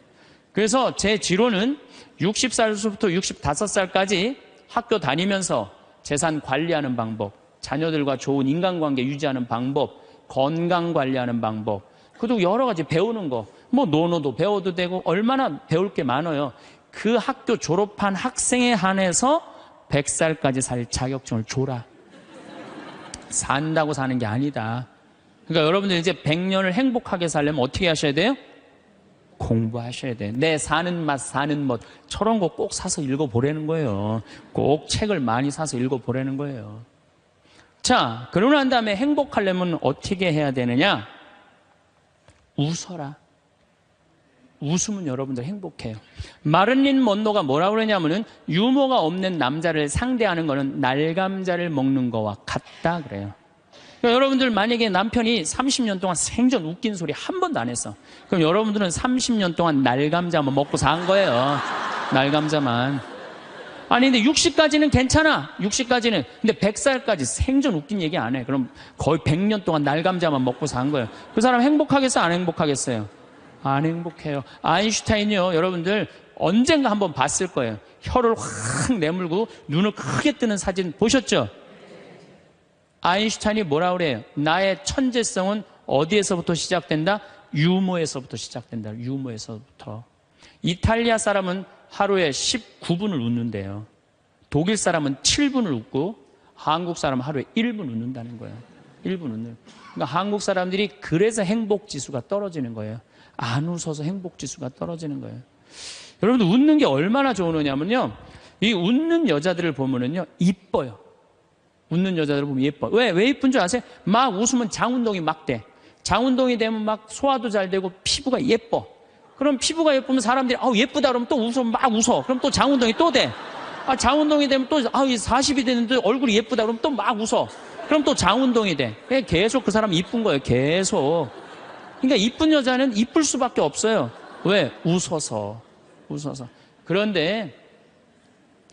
그래서 제 지론은 60살부터 65살까지 학교 다니면서 재산 관리하는 방법, 자녀들과 좋은 인간관계 유지하는 방법, 건강 관리하는 방법, 그리고 여러 가지 배우는 거, 뭐 논어도 배워도 되고 얼마나 배울 게 많아요. 그 학교 졸업한 학생에 한해서 100살까지 살 자격증을 줘라. 산다고 사는 게 아니다. 그러니까 여러분들 이제 100년을 행복하게 살려면 어떻게 하셔야 돼요? 공부하셔야 돼요. 내 사는 맛, 사는 멋 저런 거 꼭 사서 읽어보라는 거예요. 꼭 책을 많이 사서 읽어보라는 거예요. 자, 그러고 난 다음에 행복하려면 어떻게 해야 되느냐? 웃어라. 웃으면 여러분들 행복해요. 마릴린 먼로가 뭐라고 그러냐면은 유머가 없는 남자를 상대하는 거는 날감자를 먹는 거와 같다 그래요. 그러니까 여러분들 만약에 남편이 30년 동안 생전 웃긴 소리 한 번도 안 했어. 그럼 여러분들은 30년 동안 날감자만 먹고 산 거예요. 날감자만. 아니 근데 60까지는 괜찮아. 60까지는. 근데 100살까지 생전 웃긴 얘기 안 해. 그럼 거의 100년 동안 날감자만 먹고 산 거예요. 그 사람 행복하겠어요? 안 행복하겠어요? 안 행복해요. 아인슈타인이요. 여러분들 언젠가 한번 봤을 거예요. 혀를 확 내물고 눈을 크게 뜨는 사진 보셨죠? 아인슈타인이 뭐라 그래요? 나의 천재성은 어디에서부터 시작된다? 유머에서부터 시작된다. 유머에서부터. 이탈리아 사람은 하루에 19분을 웃는데요. 독일 사람은 7분을 웃고 한국 사람은 하루에 1분 웃는다는 거예요. 1분 웃는. 그러니까 한국 사람들이 그래서 행복 지수가 떨어지는 거예요. 안 웃어서 행복 지수가 떨어지는 거예요. 여러분들 웃는 게 얼마나 좋으냐면요. 이 웃는 여자들을 보면은요, 이뻐요. 웃는 여자들을 보면 예뻐. 왜 이쁜 줄 아세요? 막 웃으면 장운동이 막 돼. 장운동이 되면 막 소화도 잘 되고 피부가 예뻐. 그럼 피부가 예쁘면 사람들이 예쁘다 그러면 또 웃어 막 웃어. 그럼 또 장운동이 또 돼. 장운동이 되면 또 40이 됐는데 얼굴이 예쁘다 그러면 또 막 웃어. 그럼 또 장운동이 돼. 계속 그 사람이 이쁜 거예요. 계속. 그러니까 이쁜 여자는 이쁠 수밖에 없어요. 왜? 웃어서. 그런데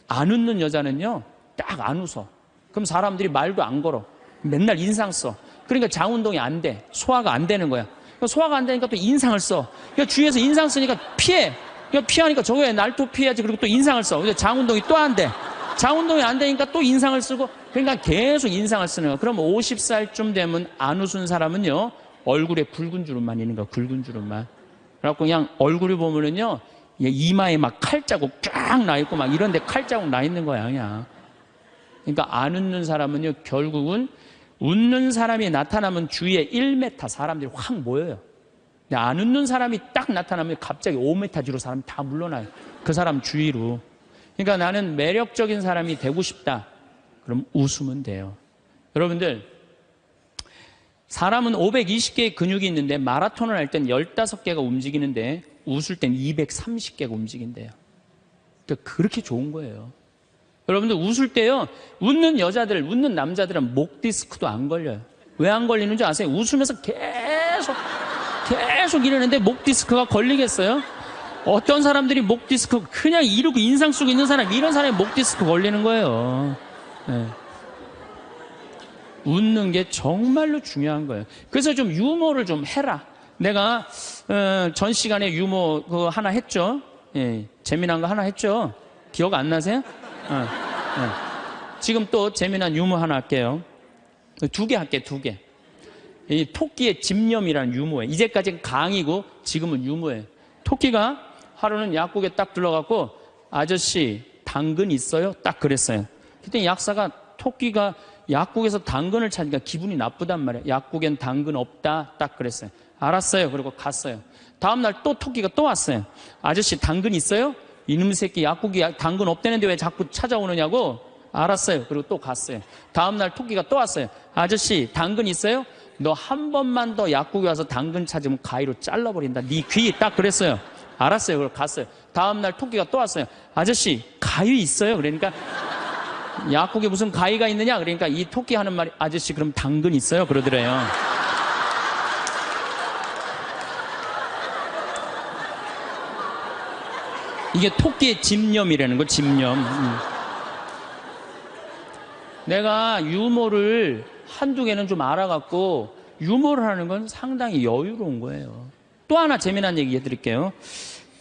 안 웃는 여자는요, 딱 안 웃어. 그럼 사람들이 말도 안 걸어. 맨날 인상 써. 그러니까 장운동이 안 돼. 소화가 안 되는 거야. 소화가 안 되니까 또 인상을 써. 그러니까 주위에서 인상 쓰니까 피해. 그러니까 피하니까 저거 왜 날 또 피해야지. 그리고 또 인상을 써. 근데 장운동이 또 안 돼. 장운동이 안 되니까 또 인상을 쓰고. 그러니까 계속 인상을 쓰는 거야. 그럼 50살쯤 되면 안 웃은 사람은요, 얼굴에 굵은 주름만 있는 거야. 굵은 주름만. 그래갖고 그냥 얼굴을 보면은요, 이마에 막 칼자국 쫙 나 있고 막 이런데 칼자국 나 있는 거야, 그냥. 그러니까 안 웃는 사람은요, 결국은 웃는 사람이 나타나면 주위에 1m 사람들이 확 모여요. 근데 안 웃는 사람이 딱 나타나면 갑자기 5m 뒤로 사람이 다 물러나요. 그 사람 주위로. 그러니까 나는 매력적인 사람이 되고 싶다. 그럼 웃으면 돼요. 여러분들, 사람은 520개의 근육이 있는데 마라톤을 할 땐 15개가 움직이는데 웃을 땐 230개가 움직인대요. 그러니까 그렇게 좋은 거예요. 여러분들 웃을 때요, 웃는 여자들, 웃는 남자들은 목 디스크도 안 걸려요. 왜 안 걸리는 줄 아세요? 웃으면서 계속 이러는데 목 디스크가 걸리겠어요? 어떤 사람들이 목 디스크 그냥 이러고 인상 쓰고 있는 사람, 이런 사람이 목 디스크 걸리는 거예요. 네. 웃는 게 정말로 중요한 거예요. 그래서 좀 유머를 좀 해라. 내가 전 시간에 유머 그거 하나 했죠. 예, 재미난 거 하나 했죠. 기억 안 나세요? 지금 또 재미난 유머 하나 할게요. 2개 할게요. 2개. 이 토끼의 집념이라는 유머예요. 이제까지는 강의고 지금은 유머예요. 토끼가 하루는 약국에 딱 들러갖고 아저씨 당근 있어요? 딱 그랬어요. 그때 약사가 토끼가 약국에서 당근을 찾으니까 기분이 나쁘단 말이에요. 약국엔 당근 없다 딱 그랬어요. 알았어요. 그리고 갔어요. 다음날 또 토끼가 또 왔어요. 아저씨 당근 있어요? 이놈 새끼 약국이 당근 없다는데 왜 자꾸 찾아오느냐고. 알았어요. 그리고 또 갔어요. 다음날 토끼가 또 왔어요. 아저씨 당근 있어요? 너 한 번만 더 약국에 와서 당근 찾으면 가위로 잘라버린다. 네 귀 딱 그랬어요. 알았어요. 그리고 갔어요. 다음날 토끼가 또 왔어요. 아저씨 가위 있어요? 그러니까 약국에 무슨 가위가 있느냐? 그러니까 이 토끼 하는 말이 아저씨 그럼 당근 있어요? 그러더래요. 이게 토끼의 집념이라는 거, 집념. 내가 유머를 한두 개는 좀 알아갖고 유머를 하는 건 상당히 여유로운 거예요. 또 하나 재미난 얘기 해드릴게요.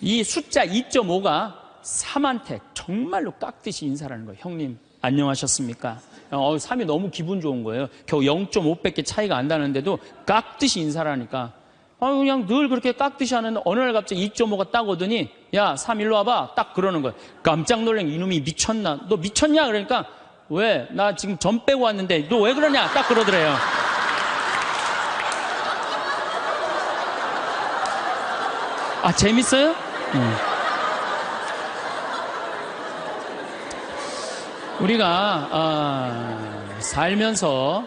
이 숫자 2.5가 3한테 정말로 깍듯이 인사를 하는 거예요. 형님 안녕하셨습니까? 3이 너무 기분 좋은 거예요. 겨우 0.5밖에 차이가 안 나는데도 깍듯이 인사를 하니까 그냥 늘 그렇게 깍듯이 하는데 어느 날 갑자기 2.5가 딱 오더니 야 3 일로 와봐 딱 그러는 거예요. 깜짝 놀란 이놈이 미쳤나? 너 미쳤냐? 그러니까 왜? 나 지금 점 빼고 왔는데 너 왜 그러냐? 딱 그러더래요. 재밌어요? 우리가 살면서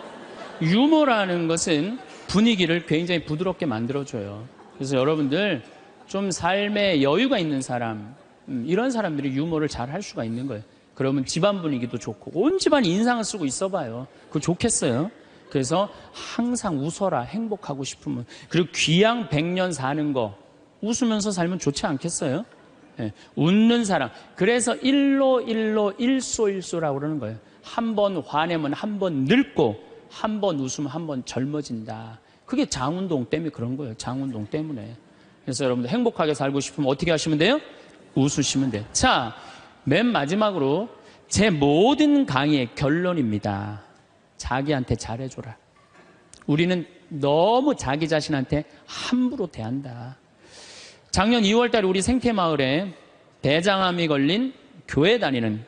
유머라는 것은 분위기를 굉장히 부드럽게 만들어줘요. 그래서 여러분들 좀 삶에 여유가 있는 사람, 이런 사람들이 유머를 잘 할 수가 있는 거예요. 그러면 집안 분위기도 좋고 온 집안이 인상을 쓰고 있어 봐요. 그거 좋겠어요. 그래서 항상 웃어라. 행복하고 싶으면. 그리고 귀양 100년 사는 거 웃으면서 살면 좋지 않겠어요? 네. 웃는 사람. 그래서 일소라고 그러는 거예요. 한 번 화내면 한 번 늙고 한 번 웃으면 한 번 젊어진다. 그게 장운동 때문에 그런 거예요. 장운동 때문에. 그래서 여러분들 행복하게 살고 싶으면 어떻게 하시면 돼요? 웃으시면 돼요. 자, 맨 마지막으로 제 모든 강의의 결론입니다. 자기한테 잘해줘라. 우리는 너무 자기 자신한테 함부로 대한다. 작년 2월달에 우리 생태마을에 대장암이 걸린 교회 다니는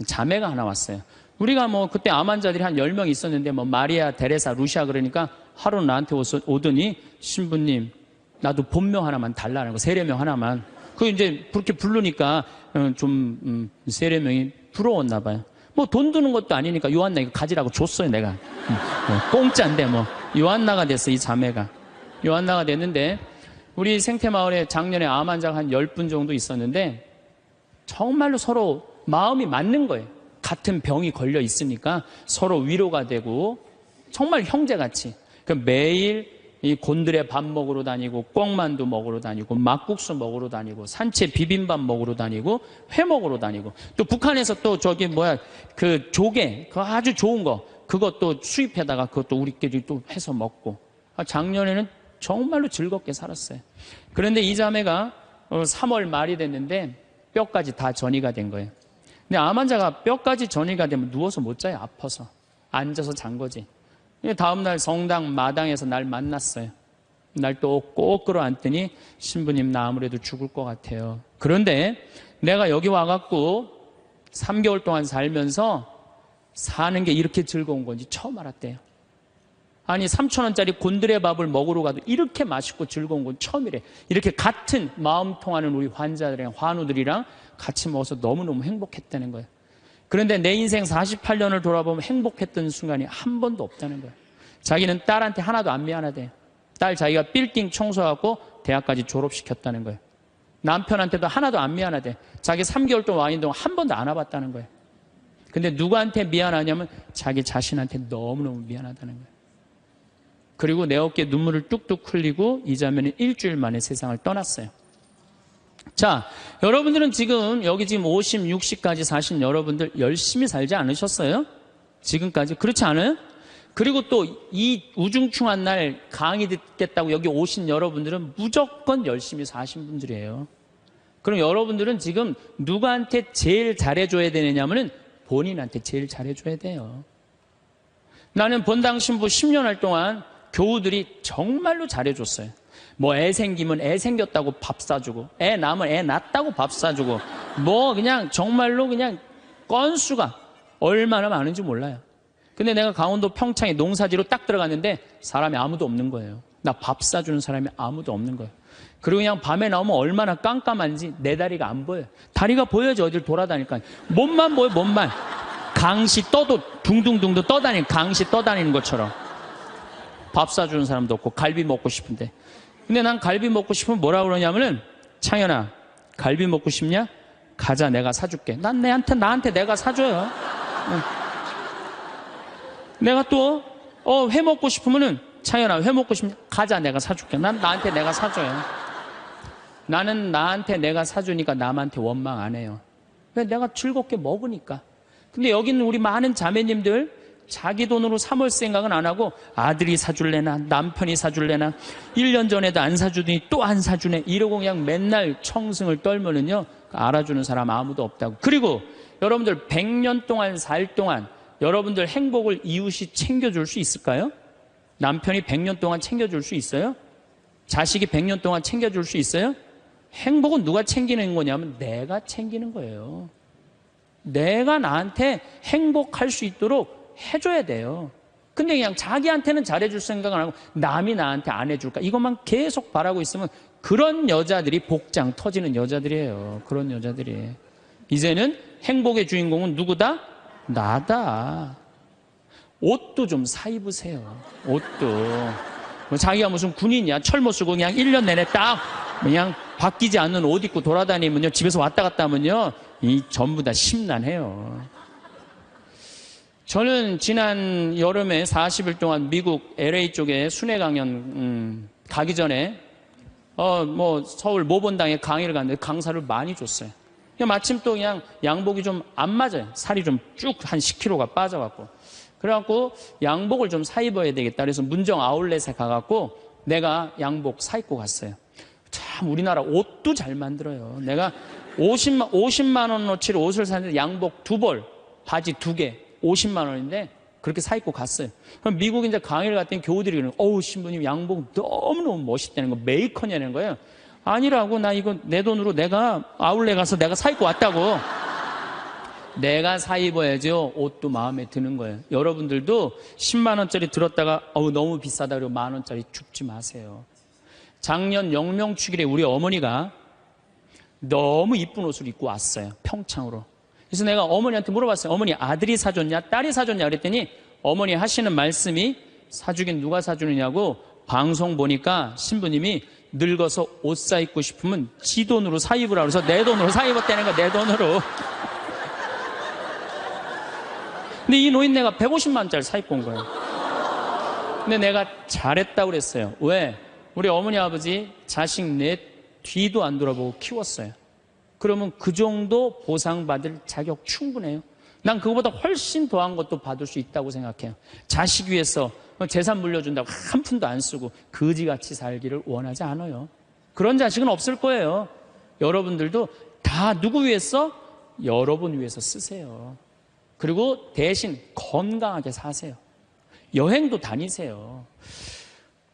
자매가 하나 왔어요. 우리가 뭐 그때 암 환자들이 한 10명 있었는데 뭐 마리아, 데레사, 루시아 그러니까 하루 나한테 오더니 신부님 나도 본명 하나만 달라는 거, 세례명 하나만. 그 이제 그렇게 부르니까 좀 세례명이 부러웠나 봐요. 뭐 돈 드는 것도 아니니까 요한나 이거 가지라고 줬어요 내가. 공짜인데 뭐 요한나가 됐어 이 자매가. 요한나가 됐는데 우리 생태마을에 작년에 암 환자가 한 10분 정도 있었는데 정말로 서로 마음이 맞는 거예요. 같은 병이 걸려 있으니까 서로 위로가 되고 정말 형제같이. 매일 이 곤드레 밥 먹으러 다니고 꿩만두 먹으러 다니고 막국수 먹으러 다니고 산채 비빔밥 먹으러 다니고 회 먹으러 다니고 또 북한에서 또 저기 그 조개 그거 아주 좋은 거 그것도 수입해다가 그것도 우리끼리 또 해서 먹고 작년에는 정말로 즐겁게 살았어요. 그런데 이 자매가 3월 말이 됐는데 뼈까지 다 전이가 된 거예요. 근데 암 환자가 뼈까지 전이가 되면 누워서 못 자요. 아파서. 앉아서 잔 거지. 다음날 성당 마당에서 날 만났어요. 날 또 꼭 끌어안더니 신부님 나 아무래도 죽을 것 같아요. 그런데 내가 여기 와갖고 3개월 동안 살면서 사는 게 이렇게 즐거운 건지 처음 알았대요. 아니 3,000원짜리 곤드레 밥을 먹으러 가도 이렇게 맛있고 즐거운 건 처음이래. 이렇게 같은 마음 통하는 우리 환자들이랑 환우들이랑 같이 먹어서 너무너무 행복했다는 거예요. 그런데 내 인생 48년을 돌아보면 행복했던 순간이 한 번도 없다는 거예요. 자기는 딸한테 하나도 안 미안하대요. 딸 자기가 빌딩 청소하고 대학까지 졸업시켰다는 거예요. 남편한테도 하나도 안 미안하대. 자기 3개월 동안 와 있는 동안 한 번도 안 와봤다는 거예요. 근데 누구한테 미안하냐면 자기 자신한테 너무너무 미안하다는 거예요. 그리고 내 어깨에 눈물을 뚝뚝 흘리고 이 자매는 일주일 만에 세상을 떠났어요. 자, 여러분들은 지금 여기 지금 50, 60까지 사신 여러분들 열심히 살지 않으셨어요? 지금까지 그렇지 않아요? 그리고 또 이 우중충한 날 강의 듣겠다고 여기 오신 여러분들은 무조건 열심히 사신 분들이에요. 그럼 여러분들은 지금 누구한테 제일 잘해줘야 되느냐면은 본인한테 제일 잘해줘야 돼요. 나는 본당 신부 10년 할 동안 교우들이 정말로 잘해줬어요. 뭐 애 생기면 애 생겼다고 밥 사주고 애 낳으면 애 낳았다고 밥 사주고 뭐 그냥 정말로 그냥 건수가 얼마나 많은지 몰라요. 근데 내가 강원도 평창에 농사지로 딱 들어갔는데 사람이 아무도 없는 거예요. 나 밥 사주는 사람이 아무도 없는 거예요. 그리고 그냥 밤에 나오면 얼마나 깜깜한지 내 다리가 안 보여요. 다리가 보여야지 어딜 돌아다니까. 몸만 보여 몸만. 강시 떠도 둥둥둥둥 떠다니는 강시 떠다니는 것처럼. 밥 사주는 사람도 없고 갈비 먹고 싶은데. 근데 난 갈비 먹고 싶으면 뭐라 그러냐면은 창현아 갈비 먹고 싶냐? 가자 내가 사줄게. 난 나한테 내가 사줘요. 내가 또 회 먹고 싶으면은 창현아 회 먹고 싶냐? 가자 내가 사줄게. 난 나한테 내가 사줘요. 나는 나한테 내가 사주니까 남한테 원망 안 해요. 왜? 내가 즐겁게 먹으니까. 근데 여기 있는 우리 많은 자매님들 자기 돈으로 사 먹을 생각은 안 하고 아들이 사줄래나 남편이 사줄래나 1년 전에도 안 사주더니 또 안 사주네 이러고 그냥 맨날 청승을 떨면은요 알아주는 사람 아무도 없다고. 그리고 여러분들 100년 동안 살 동안 여러분들 행복을 이웃이 챙겨줄 수 있을까요? 남편이 100년 동안 챙겨줄 수 있어요? 자식이 100년 동안 챙겨줄 수 있어요? 행복은 누가 챙기는 거냐면 내가 챙기는 거예요. 내가 나한테 행복할 수 있도록 해줘야 돼요. 근데 그냥 자기한테는 잘해줄 생각을 안 하고 남이 나한테 안 해줄까 이것만 계속 바라고 있으면 그런 여자들이 복장 터지는 여자들이에요. 그런 여자들이. 이제는 행복의 주인공은 누구다? 나다. 옷도 좀 사 입으세요. 옷도. 뭐 자기가 무슨 군인이야. 철모 쓰고 그냥 1년 내내 딱 그냥 바뀌지 않는 옷 입고 돌아다니면요, 집에서 왔다 갔다 하면요, 이 전부 다 심란해요. 저는 지난 여름에 40일 동안 미국 LA 쪽에 순회 강연 가기 전에 서울 모본당에 강의를 갔는데 강사를 많이 줬어요. 마침 또 그냥 양복이 좀 안 맞아요. 살이 좀 쭉 한 10kg가 빠져갖고. 그래갖고 양복을 좀 사 입어야 되겠다. 그래서 문정 아울렛에 가갖고 내가 양복 사 입고 갔어요. 참 우리나라 옷도 잘 만들어요. 내가 50만 원어치를 옷을 샀는데 양복 2벌, 바지 2개, 50만 원인데 그렇게 사 입고 갔어요. 그럼 미국 이제 강의를 갔더니 교우들이 그러는 거예요. 신부님 양복 너무너무 멋있다는 거, 메이커냐는 거예요. 아니라고, 나 이거 내 돈으로 내가 아울렛 가서 내가 사 입고 왔다고. 내가 사 입어야죠. 옷도 마음에 드는 거예요. 여러분들도 10만 원짜리 들었다가 너무 비싸다 그러고 만 원짜리 줍지 마세요. 작년 영명축일에 우리 어머니가 너무 이쁜 옷을 입고 왔어요. 평창으로. 그래서 내가 어머니한테 물어봤어요. 어머니 아들이 사줬냐 딸이 사줬냐 그랬더니 어머니 하시는 말씀이 사주긴 누가 사주느냐고, 방송 보니까 신부님이 늙어서 옷 사 입고 싶으면 지 돈으로 사 입으라 그래서 내 돈으로 사 입었다는 거야. 내 돈으로. 근데 이 노인네가 150만 원짜리 사 입고 온 거예요. 근데 내가 잘했다고 그랬어요. 왜? 우리 어머니 아버지 자식 내 뒤도 안 돌아보고 키웠어요. 그러면 그 정도 보상받을 자격 충분해요. 난 그거보다 훨씬 더한 것도 받을 수 있다고 생각해요. 자식 위해서 재산 물려준다고 한 푼도 안 쓰고 거지같이 살기를 원하지 않아요. 그런 자식은 없을 거예요. 여러분들도 다 누구 위해서? 여러분 위해서 쓰세요. 그리고 대신 건강하게 사세요. 여행도 다니세요.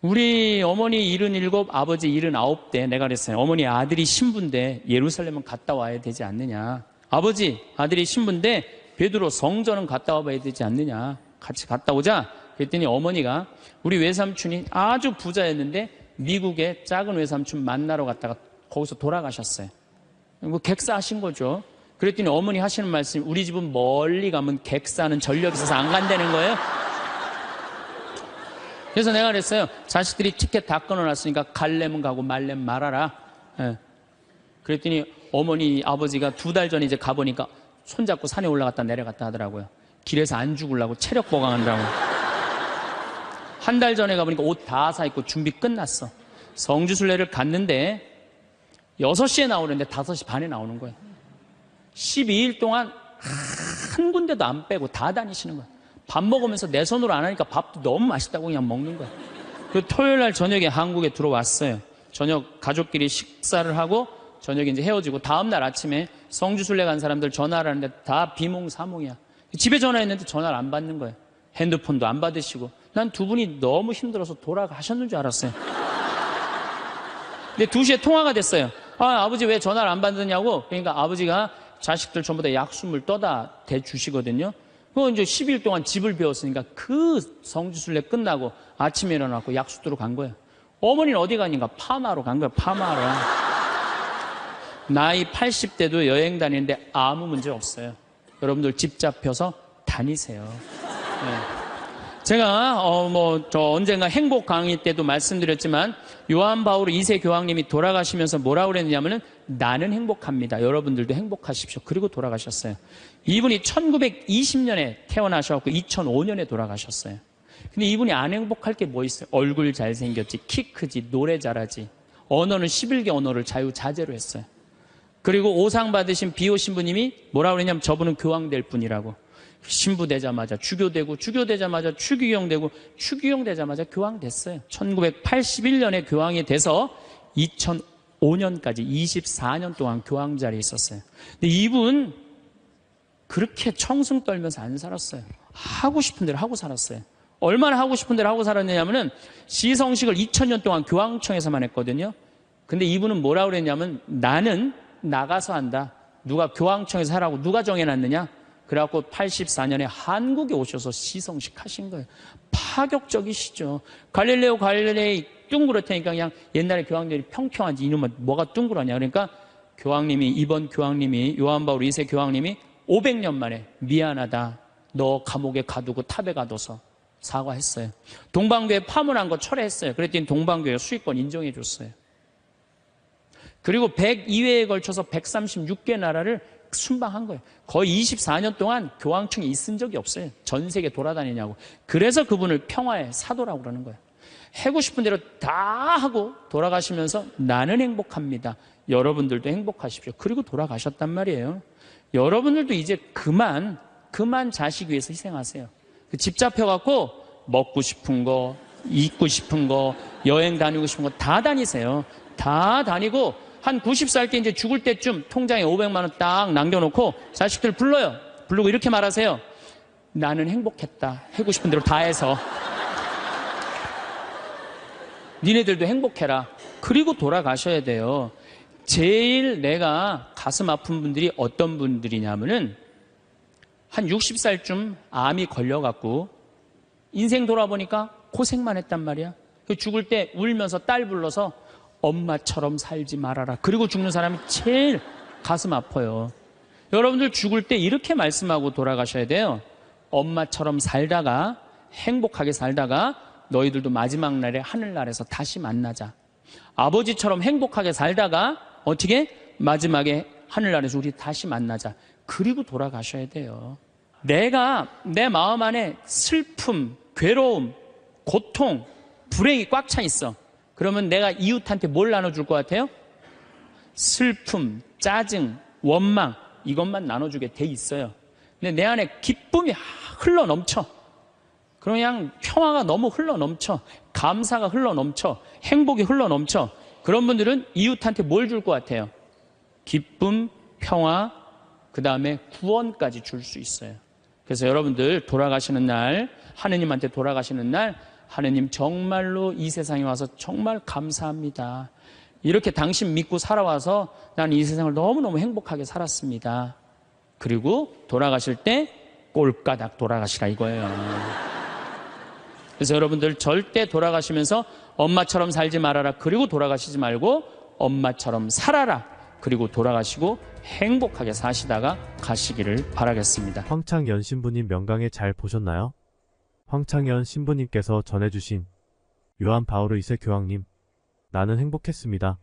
우리 어머니 77, 아버지 79때 내가 그랬어요. 어머니 아들이 신부인데 예루살렘은 갔다 와야 되지 않느냐. 아버지 아들이 신부인데 베드로 성전은 갔다 와봐야 되지 않느냐. 같이 갔다 오자. 그랬더니 어머니가 우리 외삼촌이 아주 부자였는데 미국에 작은 외삼촌 만나러 갔다가 거기서 돌아가셨어요. 객사하신 거죠. 그랬더니 어머니 하시는 말씀이 우리 집은 멀리 가면 객사는 전력이 있어서 안 간다는 거예요. 그래서 내가 그랬어요. 자식들이 티켓 다 끊어놨으니까 갈래면 가고 말래면 말아라. 예. 그랬더니 어머니 아버지가 2달 전에 이제 가보니까 손잡고 산에 올라갔다 내려갔다 하더라고요. 길에서 안 죽으려고 체력 보강한다고. 한 달 전에 가보니까 옷 다 사 입고 준비 끝났어. 성지순례를 갔는데 6시에 나오는데 5시 반에 나오는 거예요. 12일 동안 한 군데도 안 빼고 다 다니시는 거예요. 밥 먹으면서 내 손으로 안 하니까 밥도 너무 맛있다고 그냥 먹는 거예요. 그 토요일 날 저녁에 한국에 들어왔어요. 저녁 가족끼리 식사를 하고 저녁에 이제 헤어지고 다음날 아침에 성지순례 간 사람들 전화를 하는데 다 비몽사몽이야. 집에 전화했는데 전화를 안 받는 거예요. 핸드폰도 안 받으시고. 난 두 분이 너무 힘들어서 돌아가셨는 줄 알았어요. 근데 2시에 통화가 됐어요. 아버지 왜 전화를 안 받느냐고. 그러니까 아버지가 자식들 전부 다 약수물 떠다 대주시거든요. 그거 이제 10일 동안 집을 비웠으니까 그 성지순례 끝나고 아침에 일어나고 약수도로 간 거예요. 어머니는 어디 가니까 파마로 간 거예요. 파마로. 나이 80대도 여행 다니는데 아무 문제 없어요. 여러분들 집 잡혀서 다니세요. 네. 제가 저 언젠가 행복 강의 때도 말씀드렸지만 요한 바울 2세 교황님이 돌아가시면서 뭐라고 그랬냐면은 나는 행복합니다. 여러분들도 행복하십시오. 그리고 돌아가셨어요. 이분이 1920년에 태어나셔서 2005년에 돌아가셨어요. 근데 이분이 안 행복할 게 뭐 있어요? 얼굴 잘생겼지, 키 크지, 노래 잘하지. 언어는 11개 언어를 자유자재로 했어요. 그리고 오상 받으신 비오 신부님이 뭐라고 그랬냐면 저분은 교황 될 분이라고. 신부 되자마자 주교되고, 주교되자마자 추기경 되고, 추기경 되자마자 교황 됐어요. 1981년에 교황이 돼서 2005년까지 24년 동안 교황 자리에 있었어요. 근데 이분 그렇게 청승 떨면서 안 살았어요. 하고 싶은 대로 하고 살았어요. 얼마나 하고 싶은 대로 하고 살았냐면은 시성식을 2000년 동안 교황청에서만 했거든요. 근데 이분은 뭐라고 그랬냐면 나는 나가서 한다. 누가 교황청에서 하라고 누가 정해놨느냐? 그래갖고 84년에 한국에 오셔서 시성식 하신 거예요. 파격적이시죠. 갈릴레오 갈릴레이 둥그렇다니까 그냥 옛날에 교황들이 평평하지 이놈은 뭐가 둥그러냐. 그러니까 이번 교황님이 요한 바울 2세 교황님이 500년 만에 미안하다. 너 감옥에 가두고 탑에 가둬서 사과했어요. 동방교회 파문한 거 철회했어요. 그랬더니 동방교회 수익권 인정해 줬어요. 그리고 102회에 걸쳐서 136개 나라를 순방한 거예요. 거의 24년 동안 교황청에 있은 적이 없어요. 전 세계 돌아다니냐고. 그래서 그분을 평화의 사도라고 그러는 거예요. 하고 싶은 대로 다 하고 돌아가시면서 나는 행복합니다. 여러분들도 행복하십시오. 그리고 돌아가셨단 말이에요. 여러분들도 이제 그만 자식 위해서 희생하세요. 집 잡혀갖고 먹고 싶은 거, 입고 싶은 거, 여행 다니고 싶은 거 다 다니세요. 다 다니고 한 90살 때 이제 죽을 때쯤 통장에 500만 원 딱 남겨놓고 자식들 불러요. 부르고 이렇게 말하세요. 나는 행복했다. 하고 싶은 대로 다 해서. 니네들도 행복해라. 그리고 돌아가셔야 돼요. 제일 내가 가슴 아픈 분들이 어떤 분들이냐면은 한 60살쯤 암이 걸려갖고 인생 돌아보니까 고생만 했단 말이야. 죽을 때 울면서 딸 불러서 엄마처럼 살지 말아라. 그리고 죽는 사람이 제일 가슴 아파요. 여러분들 죽을 때 이렇게 말씀하고 돌아가셔야 돼요. 엄마처럼 살다가 행복하게 살다가 너희들도 마지막 날에 하늘나라에서 다시 만나자. 아버지처럼 행복하게 살다가 어떻게? 마지막에 하늘나라에서 우리 다시 만나자. 그리고 돌아가셔야 돼요. 내가 내 마음 안에 슬픔, 괴로움, 고통, 불행이 꽉 차 있어. 그러면 내가 이웃한테 뭘 나눠줄 것 같아요? 슬픔, 짜증, 원망 이것만 나눠주게 돼 있어요. 근데 내 안에 기쁨이 흘러 넘쳐. 그냥 평화가 너무 흘러 넘쳐. 감사가 흘러 넘쳐. 행복이 흘러 넘쳐. 그런 분들은 이웃한테 뭘 줄 것 같아요? 기쁨, 평화, 그 다음에 구원까지 줄 수 있어요. 그래서 여러분들 돌아가시는 날, 하느님한테 돌아가시는 날, 하느님 정말로 이 세상에 와서 정말 감사합니다. 이렇게 당신 믿고 살아와서 나는 이 세상을 너무너무 행복하게 살았습니다. 그리고 돌아가실 때 꼴까닥 돌아가시라 이거예요. 그래서 여러분들 절대 돌아가시면서 엄마처럼 살지 말아라. 그리고 돌아가시지 말고 엄마처럼 살아라. 그리고 돌아가시고 행복하게 사시다가 가시기를 바라겠습니다. 황창연 신부님 명강에 잘 보셨나요? 황창연 신부님께서 전해주신 요한 바오로 2세 교황님, 나는 행복했습니다.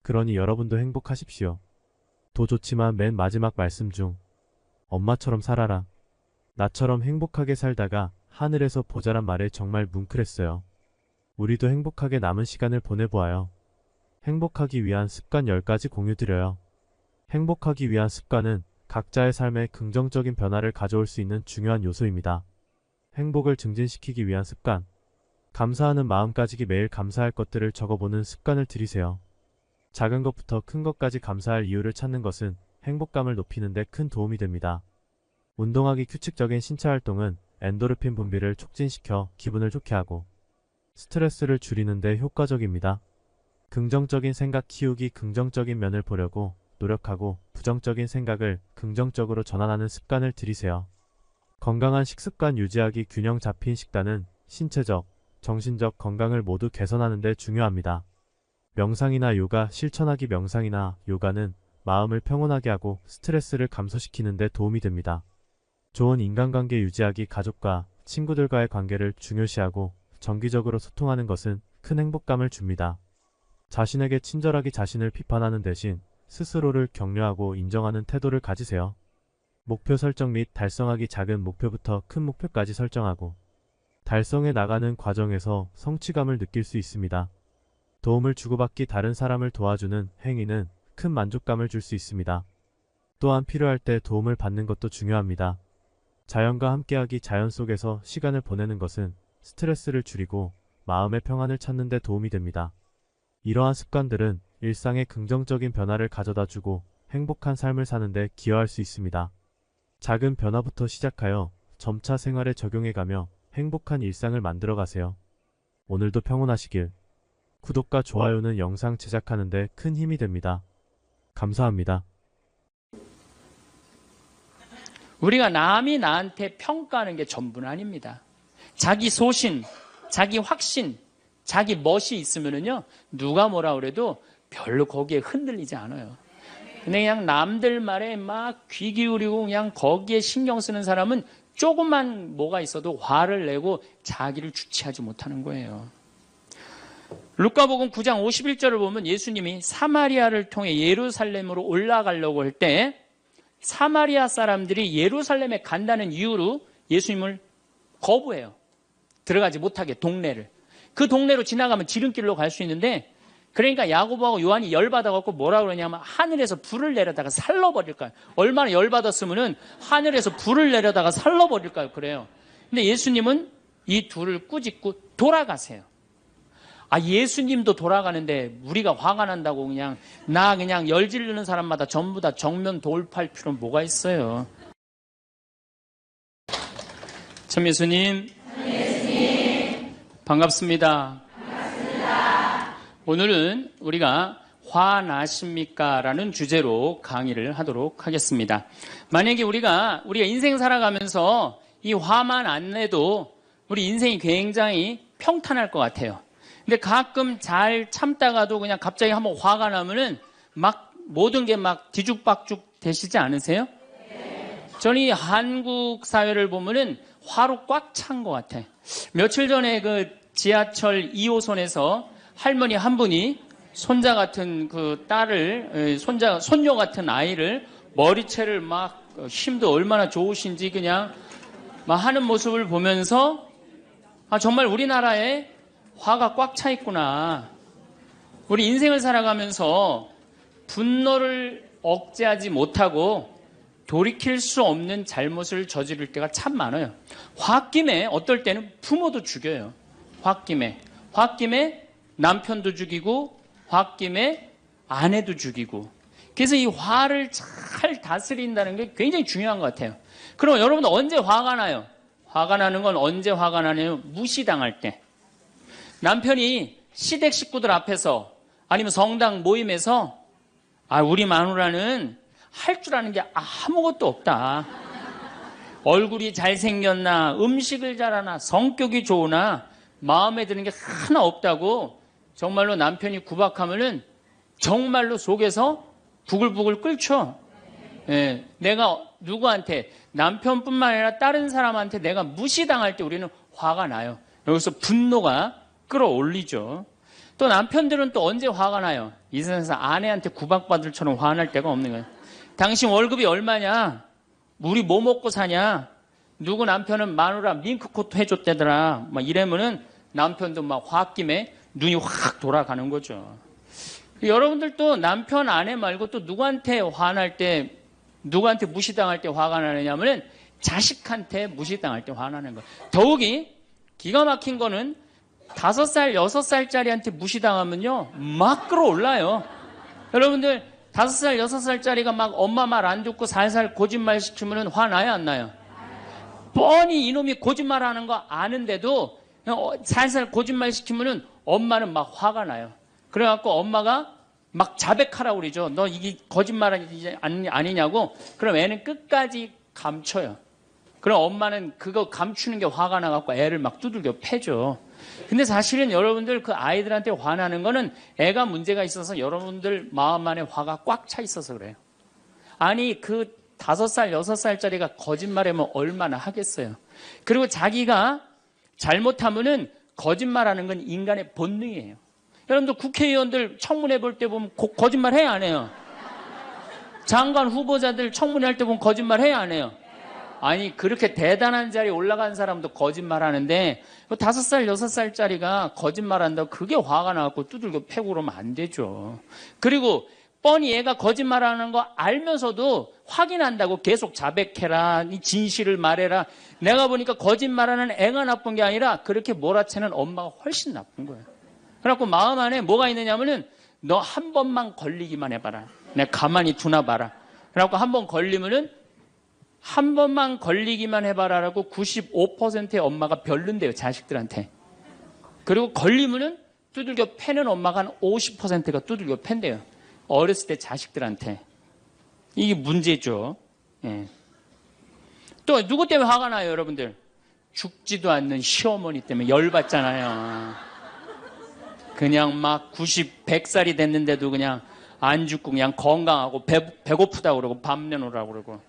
그러니 여러분도 행복하십시오. 도 좋지만 맨 마지막 말씀 중 엄마처럼 살아라. 나처럼 행복하게 살다가 하늘에서 보자란 말에 정말 뭉클했어요. 우리도 행복하게 남은 시간을 보내보아요. 행복하기 위한 습관 10가지 공유드려요. 행복하기 위한 습관은 각자의 삶에 긍정적인 변화를 가져올 수 있는 중요한 요소입니다. 행복을 증진시키기 위한 습관. 감사하는 마음가짐이 매일 감사할 것들을 적어보는 습관을 들이세요. 작은 것부터 큰 것까지 감사할 이유를 찾는 것은 행복감을 높이는 데 큰 도움이 됩니다. 운동하기 규칙적인 신체 활동은 엔도르핀 분비를 촉진시켜 기분을 좋게 하고 스트레스를 줄이는 데 효과적입니다. 긍정적인 생각 키우기. 긍정적인 면을 보려고 노력하고 부정적인 생각을 긍정적으로 전환하는 습관을 들이세요. 건강한 식습관 유지하기. 균형 잡힌 식단은 신체적, 정신적 건강을 모두 개선하는 데 중요합니다. 명상이나 요가 실천하기. 명상이나 요가는 마음을 평온하게 하고 스트레스를 감소시키는 데 도움이 됩니다. 좋은 인간관계 유지하기. 가족과 친구들과의 관계를 중요시하고 정기적으로 소통하는 것은 큰 행복감을 줍니다. 자신에게 친절하게 자신을 비판하는 대신 스스로를 격려하고 인정하는 태도를 가지세요. 목표 설정 및 달성하기. 작은 목표부터 큰 목표까지 설정하고 달성해 나가는 과정에서 성취감을 느낄 수 있습니다. 도움을 주고받기. 다른 사람을 도와주는 행위는 큰 만족감을 줄 수 있습니다. 또한 필요할 때 도움을 받는 것도 중요합니다. 자연과 함께하기. 자연 속에서 시간을 보내는 것은 스트레스를 줄이고 마음의 평안을 찾는 데 도움이 됩니다. 이러한 습관들은 일상에 긍정적인 변화를 가져다 주고 행복한 삶을 사는 데 기여할 수 있습니다. 작은 변화부터 시작하여 점차 생활에 적용해가며 행복한 일상을 만들어 가세요. 오늘도 평온하시길. 구독과 좋아요는 영상 제작하는 데 큰 힘이 됩니다. 감사합니다. 우리가 남이 나한테 평가하는 게 전부는 아닙니다. 자기 소신, 자기 확신, 자기 멋이 있으면은요, 누가 뭐라 그래도 별로 거기에 흔들리지 않아요. 근데 그냥 남들 말에 막 귀 기울이고 그냥 거기에 신경 쓰는 사람은 조금만 뭐가 있어도 화를 내고 자기를 주체하지 못하는 거예요. 루카복음 9장 51절을 보면 예수님이 사마리아를 통해 예루살렘으로 올라가려고 할 때 사마리아 사람들이 예루살렘에 간다는 이유로 예수님을 거부해요. 들어가지 못하게 동네를. 그 동네로 지나가면 지름길로 갈 수 있는데 그러니까 야고보하고 요한이 열받아갖고 뭐라 그러냐면 하늘에서 불을 내려다가 살러버릴까요? 얼마나 열받았으면은 하늘에서 불을 내려다가 살러버릴까요? 그래요. 근데 예수님은 이 둘을 꾸짖고 돌아가세요. 예수님도 돌아가는데 우리가 화가 난다고 그냥 열 지르는 사람마다 전부 다 정면 돌파할 필요는 뭐가 있어요? 참 예수님. 반갑습니다. 오늘은 우리가 화나십니까? 라는 주제로 강의를 하도록 하겠습니다. 만약에 우리가 인생 살아가면서 이 화만 안 내도 우리 인생이 굉장히 평탄할 것 같아요. 근데 가끔 잘 참다가도 그냥 갑자기 한번 화가 나면은 막 모든 게 막 뒤죽박죽 되시지 않으세요? 저는 이 한국 사회를 보면은 화로 꽉 찬 것 같아. 며칠 전에 그 지하철 2호선에서 할머니 한 분이 손자 같은 그 딸을, 손녀 같은 아이를 머리채를 막 힘도 얼마나 좋으신지 그냥 막 하는 모습을 보면서 정말 우리나라에 화가 꽉 차 있구나. 우리 인생을 살아가면서 분노를 억제하지 못하고 돌이킬 수 없는 잘못을 저지를 때가 참 많아요. 홧김에 어떨 때는 부모도 죽여요. 홧김에 남편도 죽이고 홧김에 아내도 죽이고. 그래서 이 화를 잘 다스린다는 게 굉장히 중요한 것 같아요. 그럼 여러분 언제 화가 나요? 화가 나는 건 언제 화가 나냐면 무시당할 때. 남편이 시댁 식구들 앞에서 아니면 성당 모임에서 우리 마누라는 할 줄 아는 게 아무것도 없다. 얼굴이 잘생겼나, 음식을 잘하나, 성격이 좋으나 마음에 드는 게 하나 없다고 정말로 남편이 구박하면은 정말로 속에서 부글부글 끓죠. 예, 내가 누구한테, 남편뿐만 아니라 다른 사람한테 내가 무시당할 때 우리는 화가 나요. 여기서 분노가 끌어올리죠. 또 남편들은 또 언제 화가 나요? 이 세상에서 아내한테 구박받을 처럼 화날 때가 없는 거예요. 당신 월급이 얼마냐? 우리 뭐 먹고 사냐? 누구 남편은 마누라 밍크코트 해줬대더라. 막 이러면은 남편도 막 홧김에 눈이 확 돌아가는 거죠. 여러분들도 남편, 아내 말고 또 누구한테 화날 때, 누구한테 무시당할 때 화가 나느냐면은 자식한테 무시당할 때 화나는 거예요. 더욱이 기가 막힌 거는 5살, 6살짜리한테 무시당하면요, 막 끌어올라요. 여러분들, 5살, 6살짜리가 막 엄마 말 안 듣고 살살 거짓말 시키면 화나요, 안 나요? 뻔히 이놈이 거짓말 하는 거 아는데도 살살 거짓말 시키면 엄마는 막 화가 나요. 그래갖고 엄마가 막 자백하라고 그러죠. 너 이게 거짓말 아니냐고. 그럼 애는 끝까지 감춰요. 그럼 엄마는 그거 감추는 게 화가 나갖고 애를 막 두들겨 패죠. 근데 사실은 여러분들 그 아이들한테 화나는 거는 애가 문제가 있어서 여러분들 마음 안에 화가 꽉 차 있어서 그래요. 아니 그 5살, 6살짜리가 거짓말하면 얼마나 하겠어요. 그리고 자기가 잘못하면은 거짓말하는 건 인간의 본능이에요. 여러분들 국회의원들 청문회 볼 때 보면 거짓말 해야 안 해요? 장관 후보자들 청문회 할 때 보면 거짓말 해야 안 해요? 아니 그렇게 대단한 자리에 올라간 사람도 거짓말 하는데 5살, 6살짜리가 거짓말한다고 그게 화가 나갖고 두들겨 패고 그러면 안 되죠. 그리고 뻔히 얘가 거짓말하는 거 알면서도 확인한다고 계속 자백해라, 이 진실을 말해라. 내가 보니까 거짓말하는 애가 나쁜 게 아니라 그렇게 몰아채는 엄마가 훨씬 나쁜 거예요. 그래갖고 마음 안에 뭐가 있느냐면은 너 한 번만 걸리기만 해봐라. 내가 가만히 두나 봐라. 그래갖고 한 번 걸리면은 한 번만 걸리기만 해봐라라고 95%의 엄마가 별론데요, 자식들한테. 그리고 걸리면은 두들겨 패는 엄마가 한 50%가 두들겨 팬대요. 어렸을 때 자식들한테. 이게 문제죠. 예. 또 누구 때문에 화가 나요, 여러분들? 죽지도 않는 시어머니 때문에 열받잖아요. 그냥 막 90, 100살이 됐는데도 그냥 안 죽고 그냥 건강하고 배고프다고 그러고 밥 내놓으라고 그러고.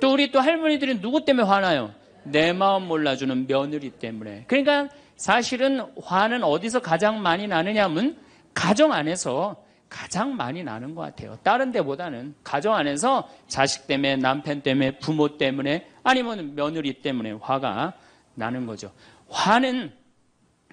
또 우리 또 할머니들은 누구 때문에 화나요? 내 마음 몰라주는 며느리 때문에. 그러니까 사실은 화는 어디서 가장 많이 나느냐면 가정 안에서 가장 많이 나는 것 같아요. 다른 데보다는 가정 안에서 자식 때문에, 남편 때문에, 부모 때문에, 아니면 며느리 때문에 화가 나는 거죠. 화는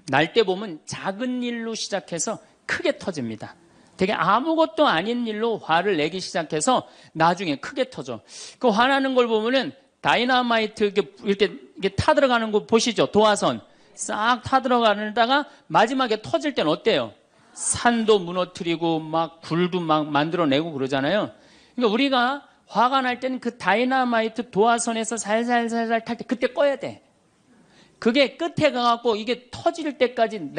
날 때 보면 작은 일로 시작해서 크게 터집니다. 되게 아무것도 아닌 일로 화를 내기 시작해서 나중에 크게 터져. 그 화나는 걸 보면은 다이너마이트 이렇게 타들어가는 거 보시죠? 도화선 싹 타들어가다가 마지막에 터질 땐 어때요? 산도 무너뜨리고 막 굴도 막 만들어내고 그러잖아요. 그러니까 우리가 화가 날 때는 그 다이너마이트 도화선에서 살살살살 탈 때 그때 꺼야 돼. 그게 끝에 가갖고 이게 터질 때까지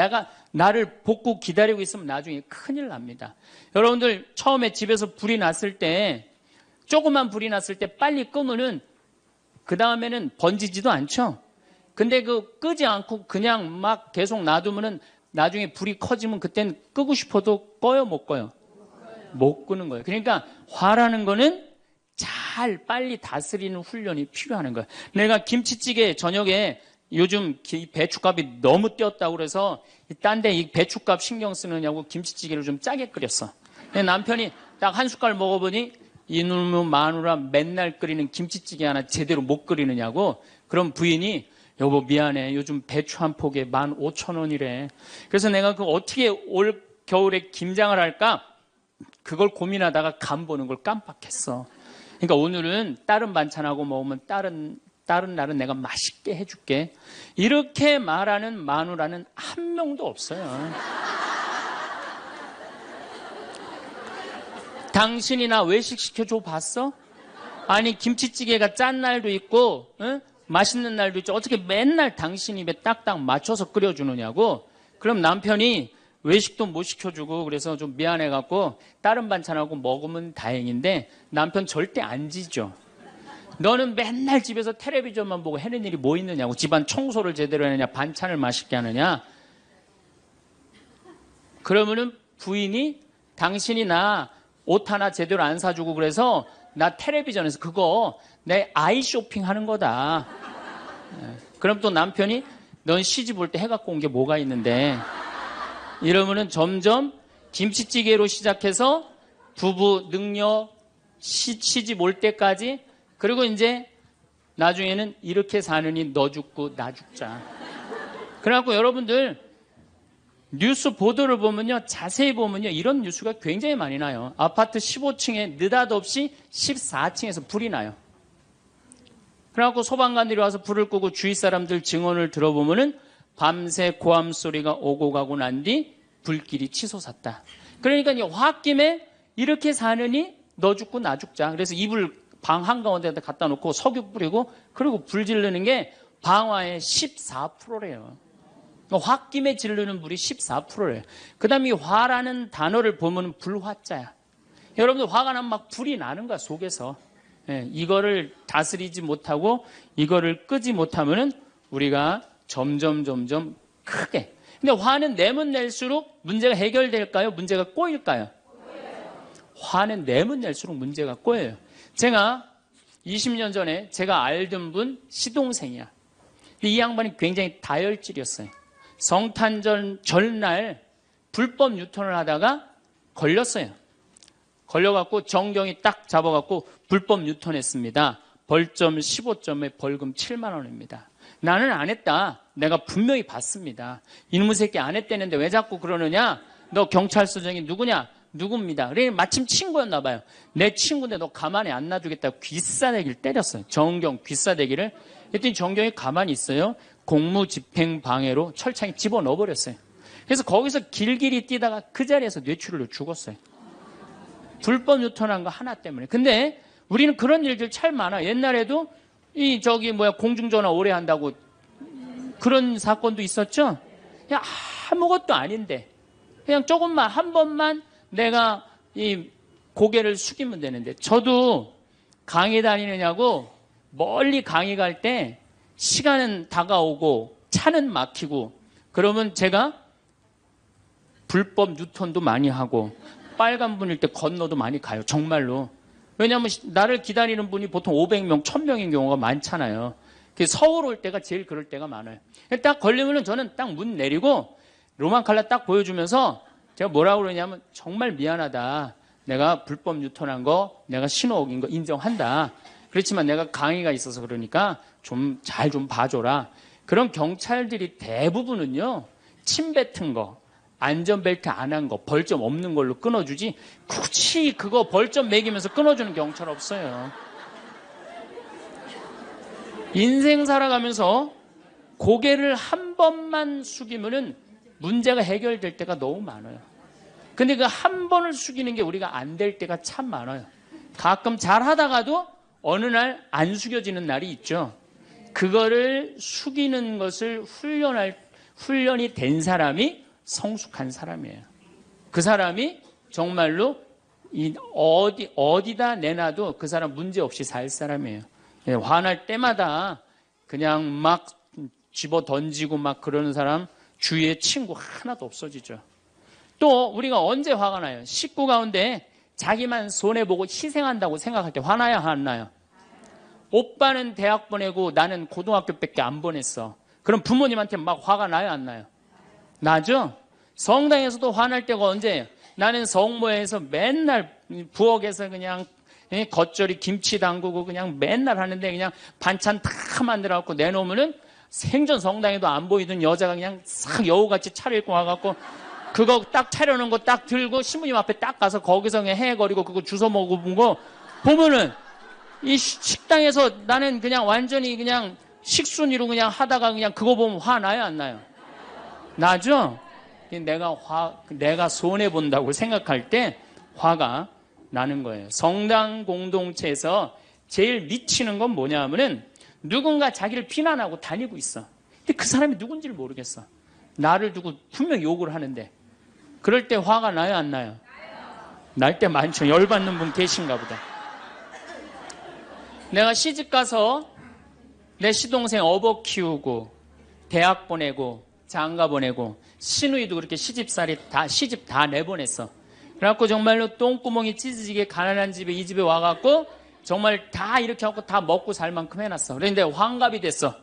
나를 복구 기다리고 있으면 나중에 큰일 납니다. 여러분들 처음에 집에서 불이 났을 때, 조그만 불이 났을 때 빨리 끄면은 그 다음에는 번지지도 않죠. 근데 끄지 않고 그냥 막 계속 놔두면은 나중에 불이 커지면 그땐 끄고 싶어도 꺼요, 못 꺼요? 못 끄는 거예요. 그러니까 화라는 거는 잘 빨리 다스리는 훈련이 필요한 거예요. 내가 김치찌개 저녁에 요즘 배춧값이 너무 뛰었다고 그래서 딴 데 이 배춧값 신경 쓰느냐고 김치찌개를 좀 짜게 끓였어. 근데 남편이 딱 한 숟갈 먹어보니 이놈의 마누라 맨날 끓이는 김치찌개 하나 제대로 못 끓이느냐고. 그럼 부인이 여보 미안해. 요즘 배추 한 폭에 15,000원이래. 그래서 내가 어떻게 올 겨울에 김장을 할까? 그걸 고민하다가 간 보는 걸 깜빡했어. 그러니까 오늘은 다른 반찬하고 먹으면 다른 날은 내가 맛있게 해줄게. 이렇게 말하는 마누라는 한 명도 없어요. 당신이나 외식 시켜줘 봤어? 아니 김치찌개가 짠 날도 있고 응? 맛있는 날도 있죠. 어떻게 맨날 당신 입에 딱딱 맞춰서 끓여주느냐고. 그럼 남편이 외식도 못 시켜주고 그래서 좀 미안해갖고 다른 반찬하고 먹으면 다행인데 남편 절대 안 지죠. 너는 맨날 집에서 텔레비전만 보고 해는 일이 뭐 있느냐고. 집안 청소를 제대로 하느냐, 반찬을 맛있게 하느냐. 그러면은 부인이 당신이 나 옷 하나 제대로 안 사주고 그래서 나 텔레비전에서 그거 내 아이 쇼핑 하는 거다. 그럼 또 남편이 넌 시집 올 때 해갖고 온 게 뭐가 있는데. 이러면은 점점 김치찌개로 시작해서 부부 능력 시집 올 때까지, 그리고 이제 나중에는 이렇게 사느니 너 죽고 나 죽자. 그래갖고 여러분들 뉴스 보도를 보면요, 자세히 보면요, 이런 뉴스가 굉장히 많이 나요. 아파트 15층에 느닷없이 14층에서 불이 나요. 그래갖고 소방관들이 와서 불을 끄고 주위 사람들 증언을 들어보면은 밤새 고함 소리가 오고 가고 난 뒤 불길이 치솟았다. 그러니까 이 홧김에 이렇게 사느니 너 죽고 나 죽자. 그래서 이불 방 한가운데다 갖다 놓고 석유 뿌리고 그리고 불 지르는 게 방화의 14%래요. 홧김에 지르는 불이 14%래요. 그 다음에 이 화라는 단어를 보면 불화자야. 여러분들 화가 나면 막 불이 나는 거야, 속에서. 이거를 다스리지 못하고 이거를 끄지 못하면은 우리가 점점 크게. 근데 화는 내면 낼수록 문제가 해결될까요? 문제가 꼬일까요? 화는 내면 낼수록 문제가 꼬여요. 제가 20년 전에 제가 알던 분 시동생이야. 이 양반이 굉장히 다혈질이었어요. 성탄절 전날 불법 유턴을 하다가 걸렸어요. 걸려갖고 정경이 딱 잡아갖고 불법 유턴했습니다. 벌점 15점에 벌금 7만 원입니다. 나는 안 했다. 내가 분명히 봤습니다. 이놈의 새끼 안 했다는데 왜 자꾸 그러느냐? 너 경찰서장이 누구냐? 누굽니다. 그래 마침 친구였나 봐요. 내 친구인데 너 가만히 안 놔두겠다고 귀싸대기를 때렸어요. 정경 귀싸대기를. 그랬더니 정경이 가만히 있어요. 공무집행방해로 철창에 집어넣어버렸어요. 그래서 거기서 길길이 뛰다가 그 자리에서 뇌출혈로 죽었어요. 불법 유턴한 거 하나 때문에. 근데 우리는 그런 일들 참 많아. 옛날에도 공중전화 오래 한다고 그런 사건도 있었죠. 그냥 아무것도 아닌데 그냥 조금만 한 번만 내가 이 고개를 숙이면 되는데. 저도 강의 다니느냐고 멀리 강의 갈 때 시간은 다가오고 차는 막히고 그러면 제가 불법 유턴도 많이 하고 빨간불일 때 건너도 많이 가요. 정말로. 왜냐하면 나를 기다리는 분이 보통 500명, 1000명인 경우가 많잖아요. 서울 올 때가 제일 그럴 때가 많아요. 딱 걸리면은 저는 딱 문 내리고 로만 칼라 딱 보여주면서 제가 뭐라고 그러냐면 정말 미안하다. 내가 불법 유턴한 거, 내가 신호 어긴 거 인정한다. 그렇지만 내가 강의가 있어서 그러니까 좀 잘 좀 봐줘라. 그런 경찰들이 대부분은요, 침 뱉은 거, 안전벨트 안 한 거, 벌점 없는 걸로 끊어주지, 굳이 그거 벌점 매기면서 끊어주는 경찰 없어요. 인생 살아가면서 고개를 한 번만 숙이면은 문제가 해결될 때가 너무 많아요. 근데 그 한 번을 숙이는 게 우리가 안 될 때가 참 많아요. 가끔 잘 하다가도 어느 날 안 숙여지는 날이 있죠. 그거를 숙이는 것을 훈련이 된 사람이 성숙한 사람이에요. 그 사람이 정말로 어디다 내놔도 그 사람 문제 없이 살 사람이에요. 화날 때마다 그냥 막 집어 던지고 막 그러는 사람 주위에 친구 하나도 없어지죠. 또 우리가 언제 화가 나요? 식구 가운데 자기만 손해보고 희생한다고 생각할 때 화나요? 안 나요? 오빠는 대학 보내고 나는 고등학교밖에 안 보냈어. 그럼 부모님한테 막 화가 나요? 안 나요? 나죠? 성당에서도 화날 때가 언제예요? 나는 성모에서 맨날 부엌에서 그냥 겉절이 김치 담그고 그냥 맨날 하는데 그냥 반찬 다 만들어갖고 내놓으면은 생전 성당에도 안 보이던 여자가 그냥 싹 여우같이 차려입고 와갖고 그거 딱 차려놓은 거 딱 들고 신부님 앞에 딱 가서 거기서 그냥 헤거리고 그거 주워 먹어본 거 보면은 이 식당에서 나는 그냥 완전히 그냥 식순이로 그냥 하다가 그냥 그거 보면 화나요? 안 나요? 나죠? 내가 손해본다고 생각할 때 화가 나는 거예요. 성당 공동체에서 제일 미치는 건 뭐냐 하면은 누군가 자기를 비난하고 다니고 있어. 근데 그 사람이 누군지를 모르겠어. 나를 두고 분명 욕을 하는데 그럴 때 화가 나요? 안 나요? 날 때 많죠. 열받는 분 계신가 보다. 내가 시집가서 내 시동생 어버 키우고 대학 보내고 장가 보내고 시누이도 그렇게 시집 다 내보냈어. 그래갖고 정말로 똥구멍이 찢어지게 가난한 집에 이 집에 와갖고 정말 다 이렇게 하고 다 먹고 살 만큼 해놨어. 그런데 환갑이 됐어.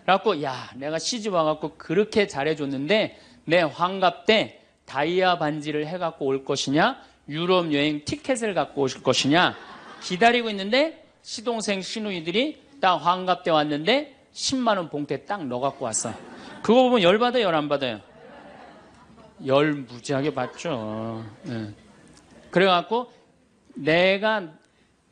그래갖고 야 내가 시집 와갖고 그렇게 잘해줬는데 내 환갑 때 다이아 반지를 해갖고 올 것이냐 유럽 여행 티켓을 갖고 오실 것이냐 기다리고 있는데 시동생 시누이들이 딱 환갑 때 왔는데 10만 원 봉투에 딱 넣어갖고 왔어. 그거 보면 열 받아요? 열 안 받아요? 열 무지하게 받죠. 네. 그래갖고 내가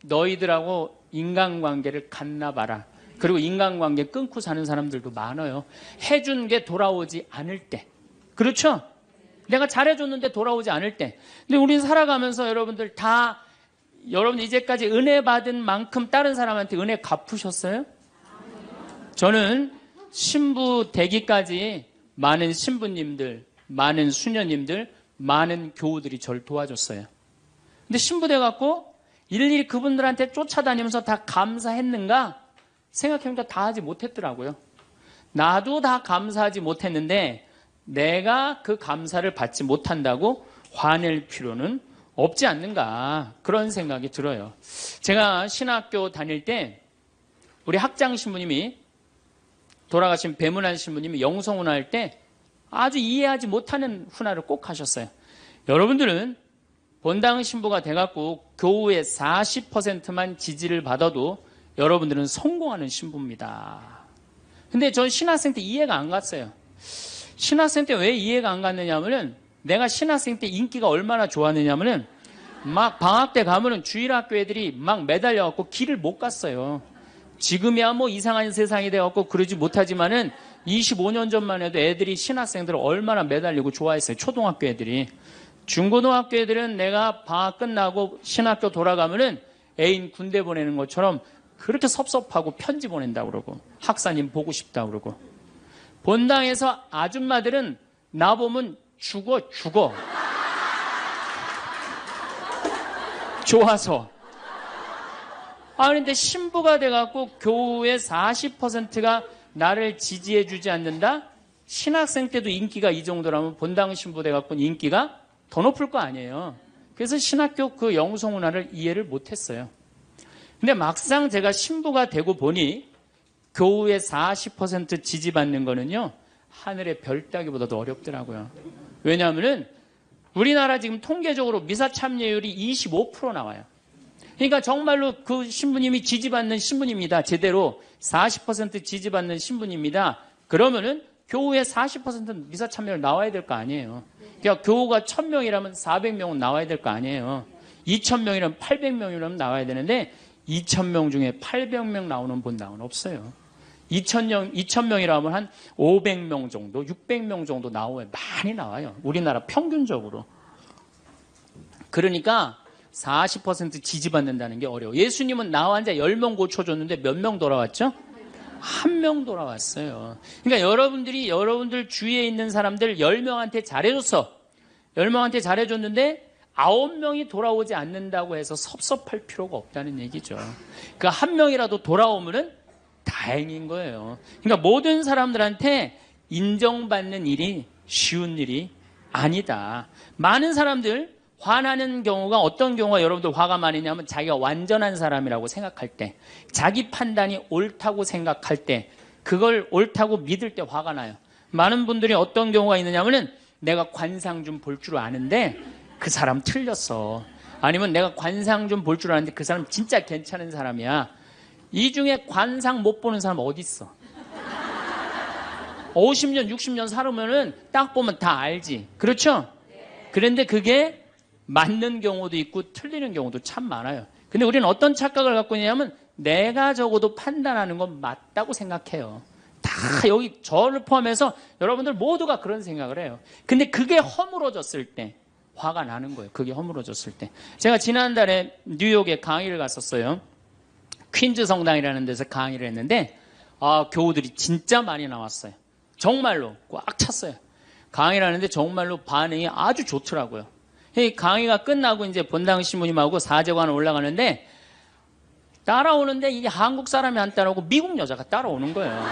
너희들하고 인간관계를 갖나 봐라. 그리고 인간관계 끊고 사는 사람들도 많아요. 해준 게 돌아오지 않을 때. 그렇죠? 내가 잘해줬는데 돌아오지 않을 때. 근데 우리 살아가면서 여러분들 이제까지 은혜 받은 만큼 다른 사람한테 은혜 갚으셨어요? 저는 신부 되기까지 많은 신부님들, 많은 수녀님들, 많은 교우들이 저를 도와줬어요. 근데 신부 돼갖고 일일이 그분들한테 쫓아다니면서 다 감사했는가? 생각해보니까 다 하지 못했더라고요. 나도 다 감사하지 못했는데 내가 그 감사를 받지 못한다고 화낼 필요는 없지 않는가 그런 생각이 들어요. 제가 신학교 다닐 때 우리 학장 신부님이 돌아가신 배문환 신부님이 영성훈화 할 때 아주 이해하지 못하는 훈화를 꼭 하셨어요. 여러분들은 본당 신부가 돼갖고 교우의 40%만 지지를 받아도 여러분들은 성공하는 신부입니다. 근데 전 신학생 때 이해가 안 갔어요. 신학생 때 왜 이해가 안 갔느냐 하면은 내가 신학생 때 인기가 얼마나 좋았느냐 하면은 막 방학 때 가면은 주일학교 애들이 막 매달려갖고 길을 못 갔어요. 지금이야 뭐 이상한 세상이 돼갖고 그러지 못하지만은 25년 전만 해도 애들이 신학생들을 얼마나 매달리고 좋아했어요. 초등학교 애들이. 중고등학교 애들은 내가 방학 끝나고 신학교 돌아가면은 애인 군대 보내는 것처럼 그렇게 섭섭하고 편지 보낸다고 그러고 학사님 보고 싶다고 그러고 본당에서 아줌마들은 나보면 죽어 좋아서. 그런데 신부가 돼갖고 교우의 40%가 나를 지지해주지 않는다? 신학생 때도 인기가 이 정도라면 본당 신부 돼갖고 인기가 더 높을 거 아니에요. 그래서 신학교 그 영성문화를 이해를 못했어요. 근데 막상 제가 신부가 되고 보니 교우의 40% 지지받는 거는요, 하늘의 별 따기보다도 어렵더라고요. 왜냐하면은 우리나라 지금 통계적으로 미사 참여율이 25% 나와요. 그러니까 정말로 그 신부님이 지지받는 신부님이다. 제대로 40% 지지받는 신부님이다. 그러면은 교우의 40% 미사 참여율 나와야 될 거 아니에요. 그러니까 교우가 1000명이라면 400명은 나와야 될 거 아니에요. 2000명이라면 800명이라면 나와야 되는데 2000명 중에 800명 나오는 본당은 없어요. 2000명이라면 한 500명 정도, 600명 정도 나와요. 많이 나와요. 우리나라 평균적으로. 그러니까 40% 지지받는다는 게 어려워. 예수님은 나 환자 10명 고쳐줬는데 몇 명 돌아왔죠? 1명 돌아왔어요. 그러니까 여러분들 주위에 있는 사람들 10명한테 잘해줬어. 10명한테 잘해줬는데 9명이 돌아오지 않는다고 해서 섭섭할 필요가 없다는 얘기죠. 그 1명이라도 돌아오면은 다행인 거예요. 그러니까 모든 사람들한테 인정받는 일이 쉬운 일이 아니다. 많은 사람들 화나는 경우가 어떤 경우가 여러분들 화가 많이 나면 자기가 완전한 사람이라고 생각할 때, 자기 판단이 옳다고 생각할 때, 그걸 옳다고 믿을 때 화가 나요. 많은 분들이 어떤 경우가 있느냐면은 내가 관상 좀 볼 줄 아는데 그 사람 틀렸어. 아니면 내가 관상 좀 볼 줄 아는데 그 사람 진짜 괜찮은 사람이야. 이 중에 관상 못 보는 사람 어디 있어? 50년, 60년 살으면은 딱 보면 다 알지. 그렇죠? 그런데 그게 맞는 경우도 있고 틀리는 경우도 참 많아요. 근데 우리는 어떤 착각을 갖고 있냐면 내가 적어도 판단하는 건 맞다고 생각해요. 다 여기 저를 포함해서 여러분들 모두가 그런 생각을 해요. 근데 그게 허물어졌을 때 화가 나는 거예요. 그게 허물어졌을 때. 제가 지난달에 뉴욕에 강의를 갔었어요. 퀸즈 성당이라는 데서 강의를 했는데 교우들이 진짜 많이 나왔어요. 정말로 꽉 찼어요. 강의를 하는데 정말로 반응이 아주 좋더라고요. 강의가 끝나고 이제 본당 신부님하고 사제관 올라가는데 따라오는데 이게 한국 사람이 안 따라오고 미국 여자가 따라오는 거예요.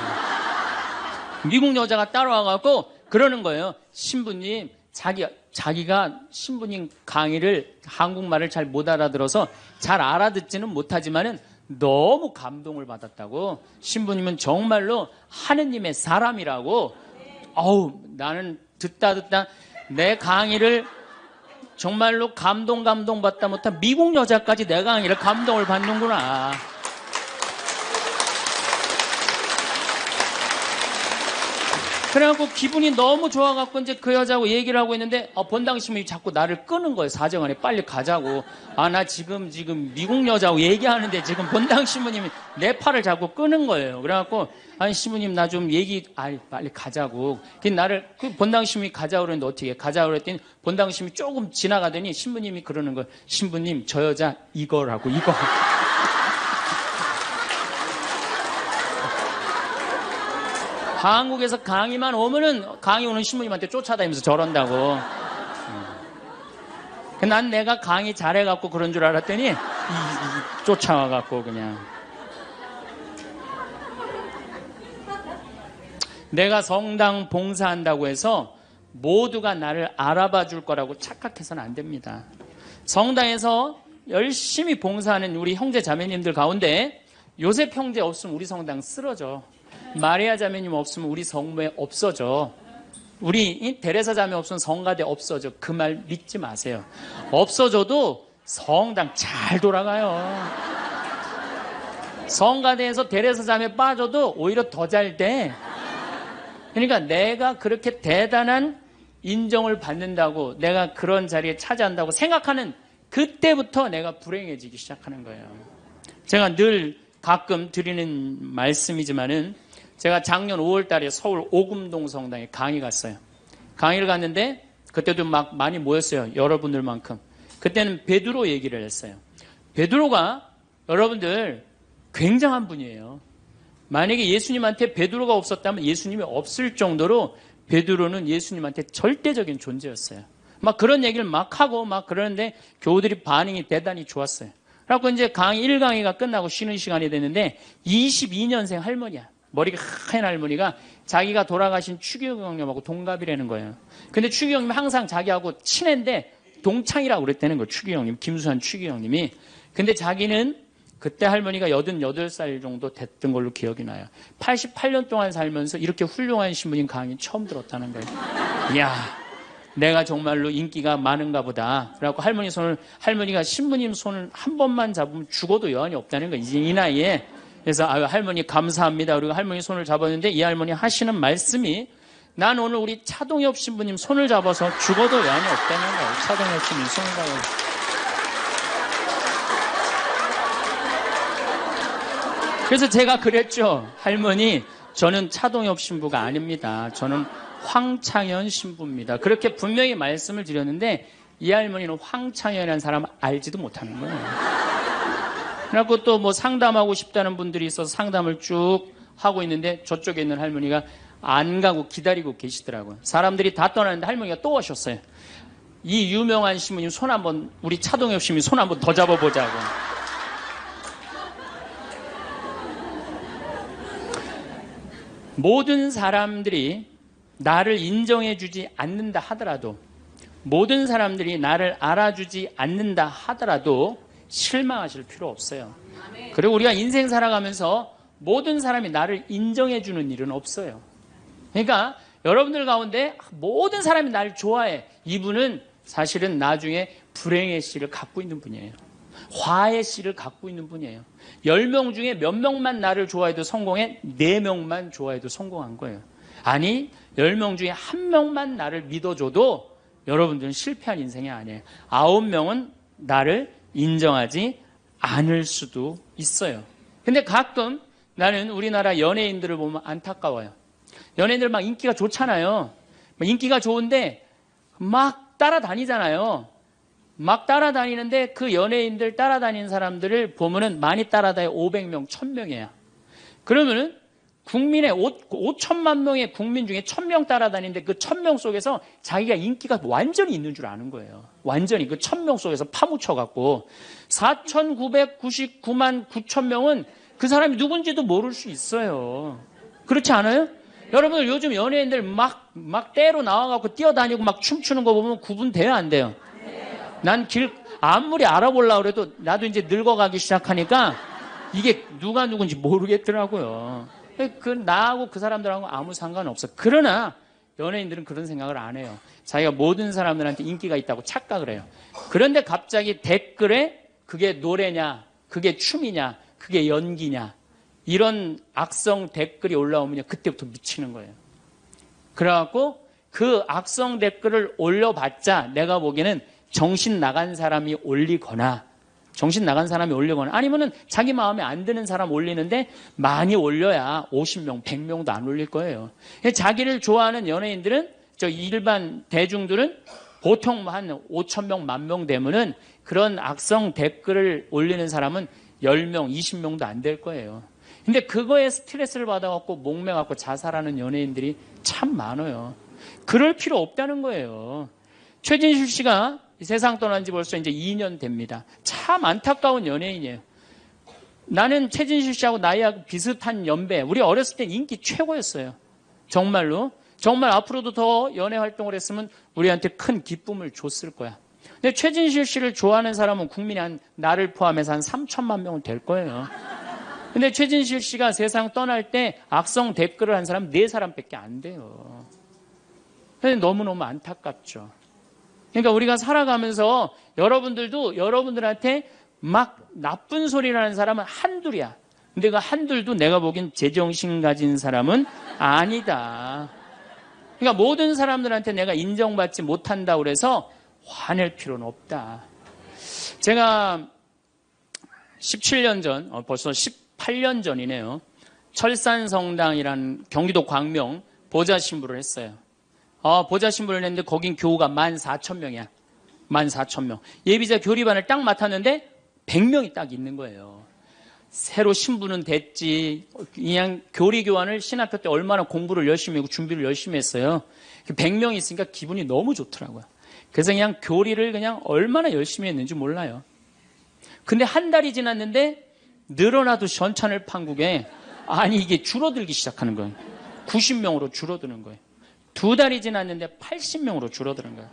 미국 여자가 따라와갖고 그러는 거예요. 신부님, 자기가 신부님 강의를 한국말을 잘 못 알아들어서 잘 알아듣지는 못하지만은 너무 감동을 받았다고. 신부님은 정말로 하느님의 사람이라고. 나는 듣다 내 강의를 정말로 감동받다 못한 미국 여자까지 내 강의를 감동을 받는구나. 그래갖고 기분이 너무 좋아갖고 이제 그 여자하고 얘기를 하고 있는데 본당 신부님이 자꾸 나를 끄는 거예요. 사정안에 빨리 가자고. 나 지금 미국 여자하고 얘기하는데 지금 본당 신부님이 내 팔을 자꾸 끄는 거예요. 그래갖고 아니 신부님 나 좀 빨리 가자고. 그 본당 신부님이 가자고 그랬는데 어떻게 가자고 그랬더니 본당 신부님이 조금 지나가더니 신부님이 그러는 거예요. 신부님 저 여자 이거라고 이거. 한국에서 강의만 오면은 강의 오는 신부님한테 쫓아다니면서 저런다고. 난 내가 강의 잘해갖고 그런 줄 알았더니 쫓아와갖고 그냥. 내가 성당 봉사한다고 해서 모두가 나를 알아봐 줄 거라고 착각해서는 안 됩니다. 성당에서 열심히 봉사하는 우리 형제 자매님들 가운데 요셉 형제 없으면 우리 성당 쓰러져. 마리아 자매님 없으면 우리 성모에 없어져. 우리 데레사 자매 없으면 성가대 없어져. 그 말 믿지 마세요. 없어져도 성당 잘 돌아가요. 성가대에서 데레사 자매 빠져도 오히려 더 잘 돼. 그러니까 내가 그렇게 대단한 인정을 받는다고, 내가 그런 자리에 차지한다고 생각하는 그때부터 내가 불행해지기 시작하는 거예요. 제가 늘 가끔 드리는 말씀이지만은 제가 작년 5월 달에 서울 오금동 성당에 강의 갔어요. 강의를 갔는데 그때도 막 많이 모였어요. 여러분들만큼. 그때는 베드로 얘기를 했어요. 베드로가 여러분들 굉장한 분이에요. 만약에 예수님한테 베드로가 없었다면 예수님이 없을 정도로 베드로는 예수님한테 절대적인 존재였어요. 막 그런 얘기를 막 하고 막 그러는데 교우들이 반응이 대단히 좋았어요. 그래갖고 이제 1강의가 끝나고 쉬는 시간이 됐는데 22년생 할머니야. 머리가 하얀 할머니가 자기가 돌아가신 추기경 형님하고 동갑이라는 거예요. 근데 추기경 형님이 항상 자기하고 친한데 동창이라고 그랬다는 거예요. 추기경 형님, 김수환 추기경 형님이. 근데 자기는 그때 할머니가 88살 정도 됐던 걸로 기억이 나요. 88년 동안 살면서 이렇게 훌륭한 신부님 강의 처음 들었다는 거예요. 이야, 내가 정말로 인기가 많은가 보다. 그래갖고 할머니가 신부님 손을 한 번만 잡으면 죽어도 여한이 없다는 거예요. 이제 이 나이에. 그래서 아유, 할머니 감사합니다. 그리고 할머니 손을 잡았는데 이 할머니 하시는 말씀이 난 오늘 우리 차동엽 신부님 손을 잡아서 죽어도 여한이 없다는 거예요. 차동엽 신부님 손을 잡아서. 그래서 제가 그랬죠. 할머니, 저는 차동엽 신부가 아닙니다. 저는 황창현 신부입니다. 그렇게 분명히 말씀을 드렸는데 이 할머니는 황창현이라는 사람 알지도 못하는 거예요. 그래갖고 또 뭐 상담하고 싶다는 분들이 있어서 상담을 쭉 하고 있는데 저쪽에 있는 할머니가 안 가고 기다리고 계시더라고요. 사람들이 다 떠나는데 할머니가 또 오셨어요. 이 유명한 신부님 손 한번, 우리 차동엽 신부님 손 한번 더 잡아보자고. 모든 사람들이 나를 인정해주지 않는다 하더라도, 모든 사람들이 나를 알아주지 않는다 하더라도 실망하실 필요 없어요. 그리고 우리가 인생 살아가면서 모든 사람이 나를 인정해주는 일은 없어요. 그러니까 여러분들 가운데 모든 사람이 나를 좋아해. 이분은 사실은 나중에 불행의 씨를 갖고 있는 분이에요. 화의 씨를 갖고 있는 분이에요. 10명 중에 몇 명만 나를 좋아해도 성공해? 4명만 좋아해도 성공한 거예요. 아니, 10명 중에 1명만 나를 믿어줘도 여러분들은 실패한 인생이 아니에요. 9명은 나를 인정하지 않을 수도 있어요. 근데 가끔 나는 우리나라 연예인들을 보면 안타까워요. 연예인들 막 인기가 좋잖아요. 인기가 좋은데 막 따라다니잖아요. 막 따라다니는데 그 연예인들 따라다니는 사람들을 보면은 많이 따라다녀 500명, 1000명이야. 그러면은 국민의 5천만 명의 국민 중에 1000명 따라다니는데 그 1000명 속에서 자기가 인기가 완전히 있는 줄 아는 거예요. 완전히 그 1000명 속에서 파묻혀갖고 4999만 9천명은 그 사람이 누군지도 모를 수 있어요. 그렇지 않아요? 여러분들 요즘 연예인들 막 때로 나와갖고 뛰어다니고 막 춤추는 거 보면 구분돼요, 안 돼요? 난 아무리 알아보려고 그래도 나도 이제 늙어가기 시작하니까 이게 누가 누군지 모르겠더라고요. 나하고 그 사람들하고 아무 상관없어. 그러나 연예인들은 그런 생각을 안 해요. 자기가 모든 사람들한테 인기가 있다고 착각을 해요. 그런데 갑자기 댓글에 그게 노래냐, 그게 춤이냐, 그게 연기냐, 이런 악성 댓글이 올라오면 그때부터 미치는 거예요. 그래갖고 그 악성 댓글을 올려봤자 내가 보기에는 정신 나간 사람이 올리거나 아니면은 자기 마음에 안 드는 사람 올리는데 많이 올려야 50명, 100명도 안 올릴 거예요. 자기를 좋아하는 연예인들은, 저 일반 대중들은 보통 한 5,000명, 10,000명 되면은 그런 악성 댓글을 올리는 사람은 10명, 20명도 안 될 거예요. 근데 그거에 스트레스를 받아갖고 목매갖고 자살하는 연예인들이 참 많아요. 그럴 필요 없다는 거예요. 최진실 씨가 세상 떠난 지 벌써 이제 2년 됩니다. 참 안타까운 연예인이에요. 나는 최진실 씨하고 나이하고 비슷한 연배. 우리 어렸을 때 인기 최고였어요. 정말로. 정말 앞으로도 더 연예 활동을 했으면 우리한테 큰 기쁨을 줬을 거야. 근데 최진실 씨를 좋아하는 사람은 국민이 나를 포함해서 한 3천만 명은 될 거예요. 근데 최진실 씨가 세상 떠날 때 악성 댓글을 한 사람 4사람밖에 안 돼요. 근데 너무너무 안타깝죠. 그러니까 우리가 살아가면서 여러분들도 여러분들한테 막 나쁜 소리를 하는 사람은 한둘이야. 근데 그 한둘도 내가 보기엔 제정신 가진 사람은 아니다. 그러니까 모든 사람들한테 내가 인정받지 못한다고 그래서 화낼 필요는 없다. 제가 17년 전, 벌써 18년 전이네요. 철산성당이라는 경기도 광명 보좌신부를 했어요. 보좌신부를 했는데 거긴 교우가 14,000명이야. 14,000명. 예비자 교리반을 딱 맡았는데 100명이 딱 있는 거예요. 새로 신부는 됐지. 그냥 교리 교환을 신학교 때 얼마나 공부를 열심히 하고 준비를 열심히 했어요. 100명이 있으니까 기분이 너무 좋더라고요. 그래서 그냥 교리를 그냥 얼마나 열심히 했는지 몰라요. 근데 한 달이 지났는데 늘어나도 전찬을 판국에 아니 이게 줄어들기 시작하는 거예요. 90명으로 줄어드는 거예요. 2달이 지났는데 80명으로 줄어드는 거예요.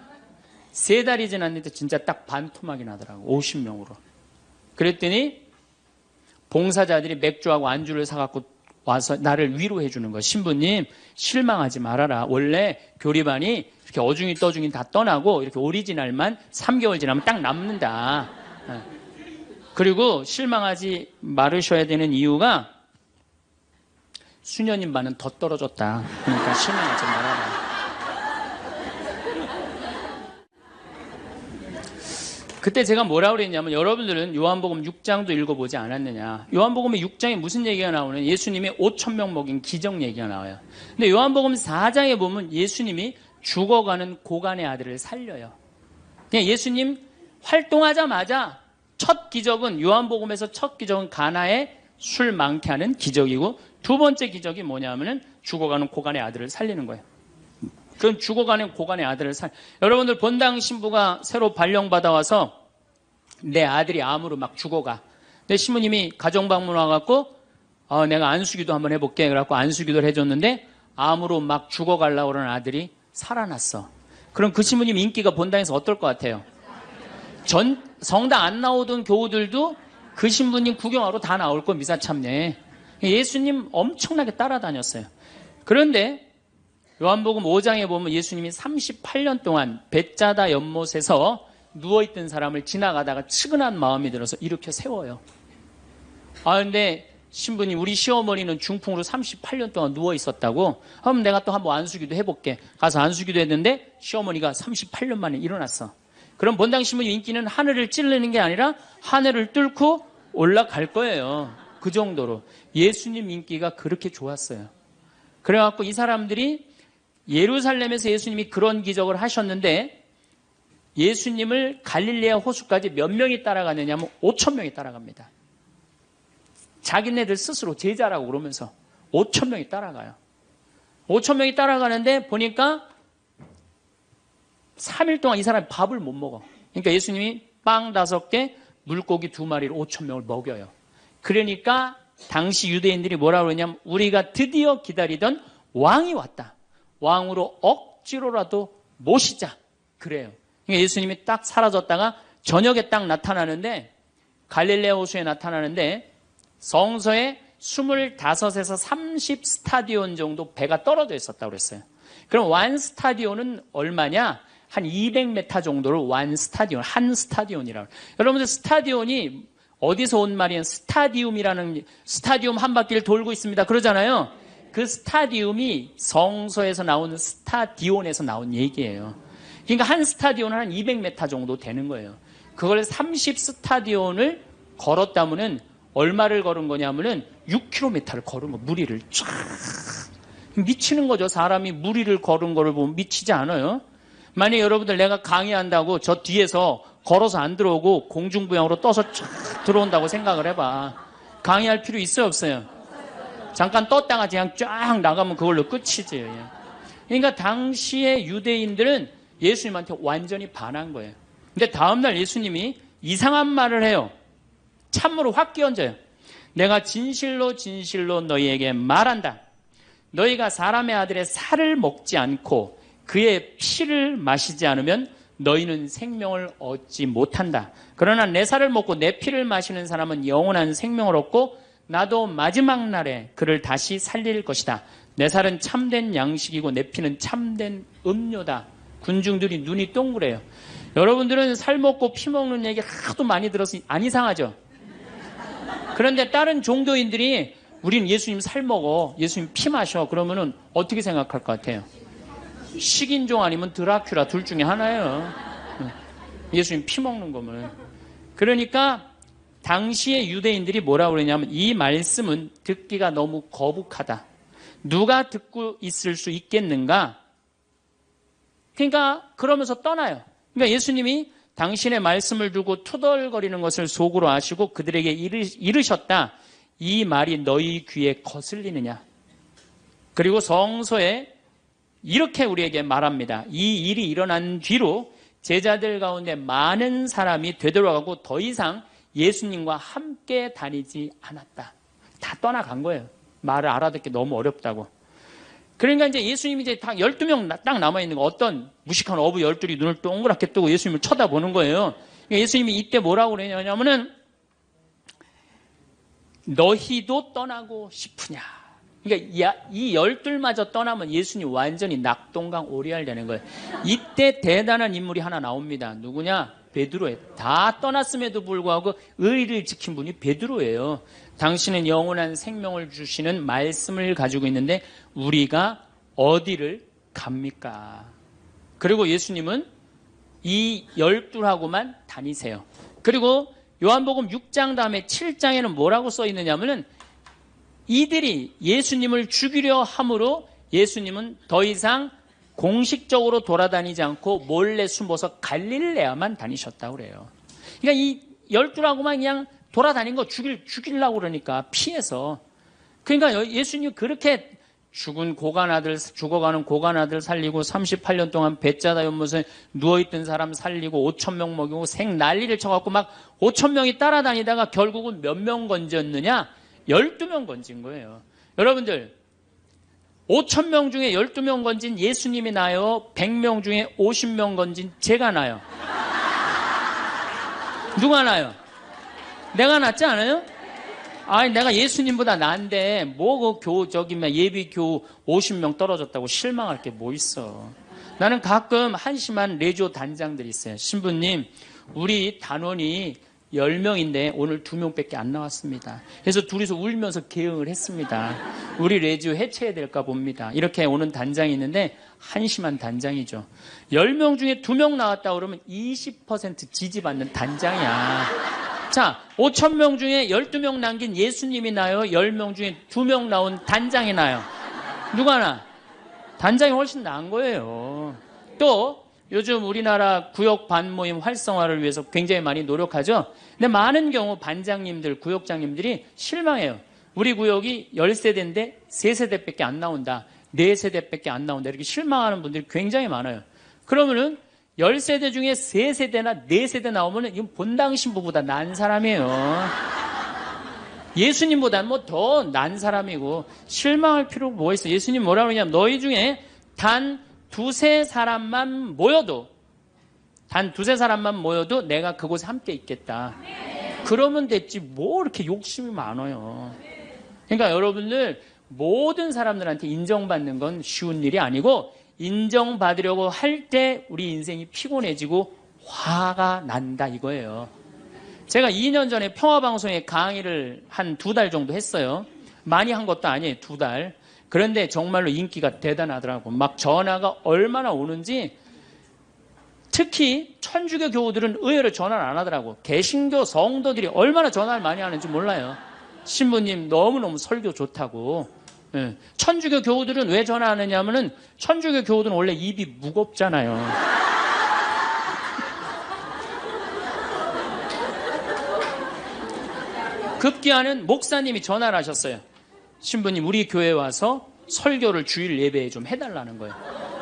3달이 지났는데 진짜 딱 반토막이 나더라고. 50명으로. 그랬더니 봉사자들이 맥주하고 안주를 사갖고 와서 나를 위로해 주는 거예요. 신부님, 실망하지 말아라. 원래 교리반이 이렇게 어중이 떠중이 다 떠나고 이렇게 오리지널만 3개월 지나면 딱 남는다. 그리고 실망하지 말으셔야 되는 이유가 수녀님 반은 더 떨어졌다. 그러니까 실망하지 말아라. 그때 제가 뭐라고 그랬냐면, 여러분들은 요한복음 6장도 읽어보지 않았느냐. 요한복음의 6장에 무슨 얘기가 나오는, 예수님이 5,000명 먹인 기적 얘기가 나와요. 근데 요한복음 4장에 보면 예수님이 죽어가는 고간의 아들을 살려요. 그냥 예수님 활동하자마자 첫 기적은, 요한복음에서 첫 기적은 가나에 술 많게 하는 기적이고, 두 번째 기적이 뭐냐면은 죽어가는 고간의 아들을 살리는 거예요. 그럼 죽어가는 고간의 아들을 여러분들 본당 신부가 새로 발령받아 와서 내 아들이 암으로 막 죽어가. 내 신부님이 가정방문 와갖고 내가 안수기도 한번 해볼게. 그래갖고 안수기도를 해줬는데 암으로 막 죽어가려고 그러는 아들이 살아났어. 그럼 그 신부님 인기가 본당에서 어떨 것 같아요? 성당 안 나오던 교우들도 그 신부님 구경하러 다 나올 거, 미사참례. 예수님 엄청나게 따라다녔어요. 그런데 요한복음 5장에 보면 예수님이 38년 동안 벳자다 연못에서 누워있던 사람을 지나가다가 측은한 마음이 들어서 일으켜 세워요. 근데 신부님, 우리 시어머니는 중풍으로 38년 동안 누워있었다고? 그럼 내가 또 한번 안수기도 해볼게. 가서 안수기도 했는데 시어머니가 38년 만에 일어났어. 그럼 본당 신부님 인기는 하늘을 찌르는 게 아니라 하늘을 뚫고 올라갈 거예요. 그 정도로 예수님 인기가 그렇게 좋았어요. 그래갖고 이 사람들이 예루살렘에서 예수님이 그런 기적을 하셨는데, 예수님을 갈릴레아 호수까지 몇 명이 따라가느냐 하면 5,000명이 따라갑니다. 자기네들 스스로 제자라고 그러면서 5,000명이 따라가요. 5,000명이 따라가는데 보니까 3일 동안 이 사람이 밥을 못 먹어. 그러니까 예수님이 빵 5개, 물고기 2마리로 5,000명을 먹여요. 그러니까 당시 유대인들이 뭐라고 그러냐면, 우리가 드디어 기다리던 왕이 왔다. 왕으로 억지로라도 모시자. 그래요. 그러니까 예수님이 딱 사라졌다가 저녁에 딱 나타나는데, 갈릴레아 호수에 나타나는데 성서에 25에서 30 스타디온 정도 배가 떨어져 있었다고 그랬어요. 그럼 완 스타디온은 얼마냐? 한 200m 정도를 완 스타디온, 한 스타디온이라고. 여러분들 스타디온이 어디서 온 말이에요? 스타디움이라는, 스타디움 한 바퀴를 돌고 있습니다. 그러잖아요. 그 스타디움이 성서에서 나오는 스타디온에서 나온 얘기예요. 그러니까 한 스타디온은 한 200m 정도 되는 거예요. 그걸 30 스타디온을 걸었다면은 얼마를 걸은 거냐면은 6km를 걸은 거, 무리를 쫙. 미치는 거죠. 사람이 무리를 걸은 거를 보면 미치지 않아요? 만약에 여러분들 내가 강의한다고 저 뒤에서 걸어서 안 들어오고 공중부양으로 떠서 쫙 들어온다고 생각을 해봐. 강의할 필요 있어요, 없어요? 잠깐 떴다가 그냥 쫙 나가면 그걸로 끝이지. 그러니까 당시의 유대인들은 예수님한테 완전히 반한 거예요. 근데 다음날 예수님이 이상한 말을 해요. 참으로 확 끼얹어요. 내가 진실로 진실로 너희에게 말한다. 너희가 사람의 아들의 살을 먹지 않고 그의 피를 마시지 않으면 너희는 생명을 얻지 못한다. 그러나 내 살을 먹고 내 피를 마시는 사람은 영원한 생명을 얻고 나도 마지막 날에 그를 다시 살릴 것이다. 내 살은 참된 양식이고 내 피는 참된 음료다. 군중들이 눈이 동그래요. 여러분들은 살 먹고 피 먹는 얘기 하도 많이 들어서 안 이상하죠? 그런데 다른 종교인들이 우린 예수님 살 먹어, 예수님 피 마셔, 그러면은 어떻게 생각할 것 같아요? 식인종 아니면 드라큘라 둘 중에 하나예요. 예수님 피 먹는 거면. 그러니까 당시의 유대인들이 뭐라고 그러냐면, 이 말씀은 듣기가 너무 거북하다. 누가 듣고 있을 수 있겠는가? 그러니까 그러면서 떠나요. 그러니까 예수님이 당신의 말씀을 두고 투덜거리는 것을 속으로 아시고 그들에게 이르셨다. 이 말이 너희 귀에 거슬리느냐? 그리고 성서에 이렇게 우리에게 말합니다. 이 일이 일어난 뒤로 제자들 가운데 많은 사람이 되돌아가고 더 이상 예수님과 함께 다니지 않았다. 다 떠나간 거예요. 말을 알아듣기 너무 어렵다고. 그러니까 이제 예수님이 이제 딱 12명 딱 남아있는 거, 어떤 무식한 어부 12이 눈을 동그랗게 뜨고 예수님을 쳐다보는 거예요. 예수님이 이때 뭐라고 그러냐면은, 너희도 떠나고 싶으냐. 그러니까 이 12마저 떠나면 예수님 완전히 낙동강 오리알 되는 거예요. 이때 대단한 인물이 하나 나옵니다. 누구냐? 베드로예요. 다 떠났음에도 불구하고 의리를 지킨 분이 베드로예요. 당신은 영원한 생명을 주시는 말씀을 가지고 있는데 우리가 어디를 갑니까? 그리고 예수님은 이 12하고만 다니세요. 그리고 요한복음 6장 다음에 7장에는 뭐라고 써 있느냐면은 이들이 예수님을 죽이려 함으로 예수님은 더 이상 공식적으로 돌아다니지 않고 몰래 숨어서 갈릴레아만 다니셨다고 그래요. 그러니까 이 12하고만 그냥 돌아다닌 거 죽이려고 그러니까 피해서. 그러니까 예수님 그렇게 죽어가는 고간 아들 살리고 38년 동안 배짜다 연못에 누워있던 사람 살리고 5,000명 먹이고 생 난리를 쳐갖고 막 5,000명이 따라다니다가 결국은 몇 명 건졌느냐? 12명 건진 거예요. 여러분들 5,000명 중에 12명 건진 예수님이 나요? 100명 중에 50명 건진 제가 나요? 누가 나요? 내가 낫지 않아요? 아니 내가 예수님보다 나은데 뭐 그 예비교 50명 떨어졌다고 실망할 게 뭐 있어. 나는 가끔 한심한 레지오 단장들이 있어요. 신부님 우리 단원이 10명인데 오늘 2명밖에 안 나왔습니다. 그래서 둘이서 울면서 개응을 했습니다. 우리 레지오 해체해야 될까 봅니다. 이렇게 오는 단장이 있는데 한심한 단장이죠. 10명 중에 2명 나왔다 그러면 20% 지지받는 단장이야. 자, 5,000명 중에 12명 남긴 예수님이 나요? 10명 중에 2명 나온 단장이 나요? 누가 나? 단장이 훨씬 나은 거예요. 또 요즘 우리나라 구역 반모임 활성화를 위해서 굉장히 많이 노력하죠. 근데 많은 경우 반장님들, 구역장님들이 실망해요. 우리 구역이 10세대인데 3세대밖에 안 나온다. 4세대밖에 안 나온다. 이렇게 실망하는 분들이 굉장히 많아요. 그러면은 10세대 중에 3세대나 4세대 나오면은 이건 본당 신부보다 난 사람이에요. 예수님보다는 뭐 더 난 사람이고 실망할 필요가 뭐가 있어. 예수님 뭐라고 그러냐면 너희 중에 단 두세 사람만 모여도 내가 그곳에 함께 있겠다. 그러면 됐지 뭐 이렇게 욕심이 많아요. 그러니까 여러분들 모든 사람들한테 인정받는 건 쉬운 일이 아니고 인정받으려고 할 때 우리 인생이 피곤해지고 화가 난다 이거예요. 제가 2년 전에 평화방송에 강의를 한 2달 정도 했어요. 많이 한 것도 아니에요. 2달. 그런데 정말로 인기가 대단하더라고. 막 전화가 얼마나 오는지. 특히 천주교 교우들은 의외로 전화를 안 하더라고. 개신교 성도들이 얼마나 전화를 많이 하는지 몰라요. 신부님 너무너무 설교 좋다고. 예. 천주교 교우들은 왜 전화하느냐 하면은 천주교 교우들은 원래 입이 무겁잖아요. 급기야는 목사님이 전화를 하셨어요. 신부님 우리 교회에 와서 설교를 주일 예배에 좀 해달라는 거예요.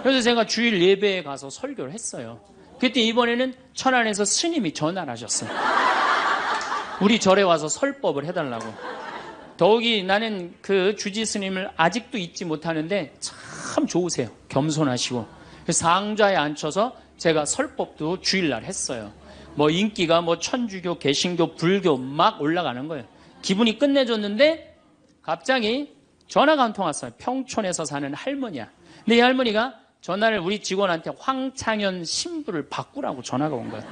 그래서 제가 주일 예배에 가서 설교를 했어요. 그때 이번에는 천안에서 스님이 전화를 하셨어요. 우리 절에 와서 설법을 해달라고. 더욱이 나는 그 주지 스님을 아직도 잊지 못하는데 참 좋으세요. 겸손하시고. 상좌에 앉혀서 제가 설법도 주일날 했어요. 뭐 인기가 뭐 천주교, 개신교, 불교 막 올라가는 거예요. 기분이 끝내줬는데 갑자기 전화가 한 통 왔어요. 평촌에서 사는 할머니야. 근데 이 할머니가 전화를 우리 직원한테 황창현 신부를 바꾸라고 전화가 온 거예요.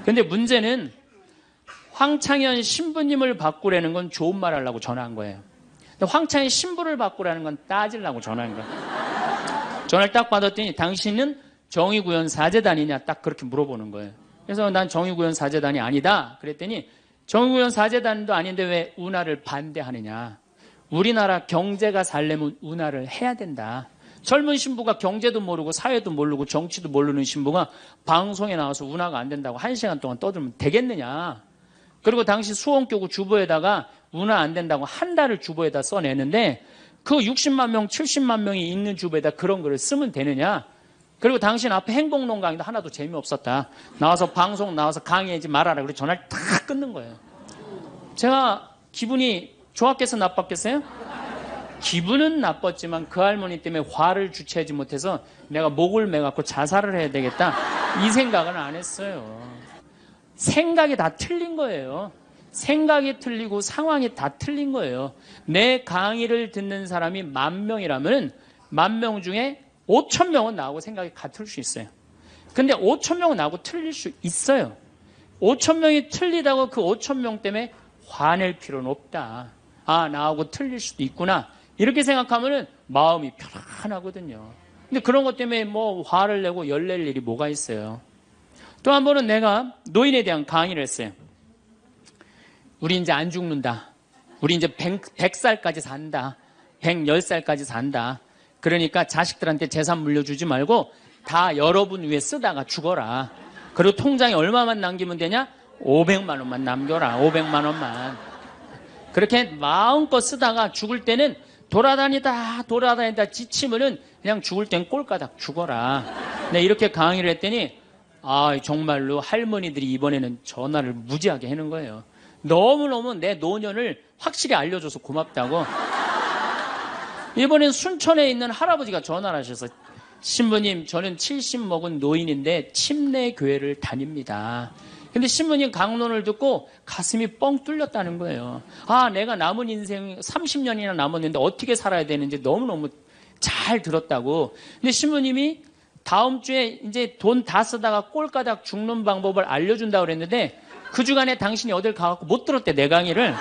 근데 문제는 황창현 신부님을 바꾸라는 건 좋은 말 하려고 전화한 거예요. 근데 황창현 신부를 바꾸라는 건 따지려고 전화한 거예요. 전화를 딱 받았더니 당신은 정의구현 사제단이냐 딱 그렇게 물어보는 거예요. 그래서 난 정의구현 사제단이 아니다. 그랬더니 정의구현 사제단도 아닌데 왜 운하를 반대하느냐. 우리나라 경제가 살려면 운하를 해야 된다. 젊은 신부가 경제도 모르고 사회도 모르고 정치도 모르는 신부가 방송에 나와서 운하가 안 된다고 1시간 동안 떠들면 되겠느냐. 그리고 당시 수원교구 주보에다가 운하 안 된다고 한 달을 주보에다 써내는데 그 60만 명, 70만 명이 있는 주보에다 그런 글을 쓰면 되느냐. 그리고 당신 앞에 행복론 강의도 하나도 재미없었다. 나와서 방송 나와서 강의하지 말아라. 그래서 전화를 다 끊는 거예요. 제가 기분이 좋았겠어 나빴겠어요? 기분은 나빴지만 그 할머니 때문에 화를 주체하지 못해서 내가 목을 매갖고 자살을 해야 되겠다. 이 생각은 안 했어요. 생각이 다 틀린 거예요. 생각이 틀리고 상황이 다 틀린 거예요. 내 강의를 듣는 사람이 10,000명이라면 10,000명 중에 5,000명은 나하고 생각이 같을 수 있어요. 근데 5,000명은 나하고 틀릴 수 있어요. 5,000명이 틀리다고 그 5,000명 때문에 화낼 필요는 없다. 아, 나하고 틀릴 수도 있구나. 이렇게 생각하면 마음이 편안하거든요. 근데 그런 것 때문에 뭐 화를 내고 열낼 일이 뭐가 있어요. 또 한 번은 내가 노인에 대한 강의를 했어요. 우리 이제 안 죽는다. 우리 이제 100살까지 산다. 110살까지 산다. 그러니까 자식들한테 재산 물려주지 말고 다 여러분 위해 쓰다가 죽어라. 그리고 통장에 얼마만 남기면 되냐? 500만 원만 남겨라. 500만 원만. 그렇게 마음껏 쓰다가 죽을 때는 돌아다니다 지치면은 그냥 죽을 땐 꼴까닥 죽어라. 네, 이렇게 강의를 했더니 정말로 할머니들이 이번에는 전화를 무지하게 하는 거예요. 너무너무 내 노년을 확실히 알려줘서 고맙다고. 이번엔 순천에 있는 할아버지가 전화를 하셔서 신부님, 저는 70 먹은 노인인데 침례 교회를 다닙니다. 근데 신부님 강론을 듣고 가슴이 뻥 뚫렸다는 거예요. 내가 남은 인생 30년이나 남았는데 어떻게 살아야 되는지 너무너무 잘 들었다고. 근데 신부님이 다음 주에 이제 돈 다 쓰다가 꼴까닥 죽는 방법을 알려준다고 그랬는데 그 주간에 당신이 어딜 가갖고 못 들었대, 내 강의를.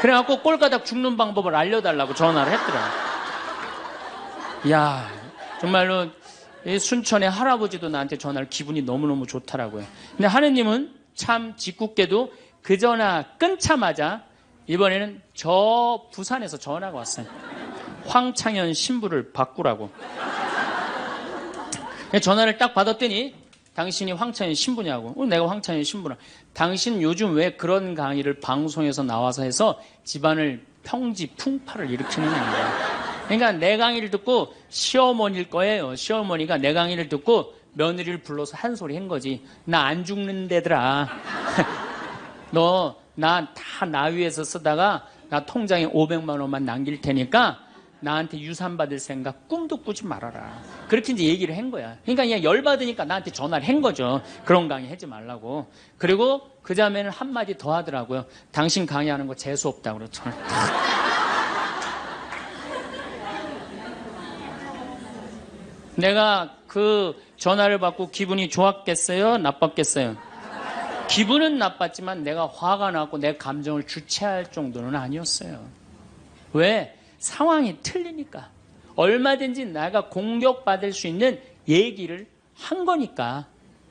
그래갖고 꼴까닥 죽는 방법을 알려달라고 전화를 했더라. 이야, 정말로 순천의 할아버지도 나한테 전화를 기분이 너무너무 좋더라고요. 근데 하느님은 참 짓궂게도 그 전화 끊자마자 이번에는 저 부산에서 전화가 왔어요. 황창현 신부를 바꾸라고. 전화를 딱 받았더니 당신이 황창현 신부냐고. 내가 황창현 신부라. 당신 요즘 왜 그런 강의를 방송에서 나와서 해서 집안을 평지 풍파를 일으키는 거야. 그러니까 내 강의를 듣고 시어머니일 거예요. 시어머니가 내 강의를 듣고 며느리를 불러서 한 소리 한 거지. 나 안 죽는데더라. 너 나 위에서 쓰다가 나 통장에 500만 원만 남길 테니까 나한테 유산 받을 생각 꿈도 꾸지 말아라. 그렇게 이제 얘기를 한 거야. 그러니까 그냥 열받으니까 나한테 전화를 한 거죠. 그런 강의 하지 말라고. 그리고 그 다음에는 한마디 더 하더라고요. 당신 강의하는 거 재수없다고 그랬죠. 내가 그 전화를 받고 기분이 좋았겠어요? 나빴겠어요? 기분은 나빴지만 내가 화가 나고 내 감정을 주체할 정도는 아니었어요. 왜? 상황이 틀리니까. 얼마든지 내가 공격받을 수 있는 얘기를 한 거니까.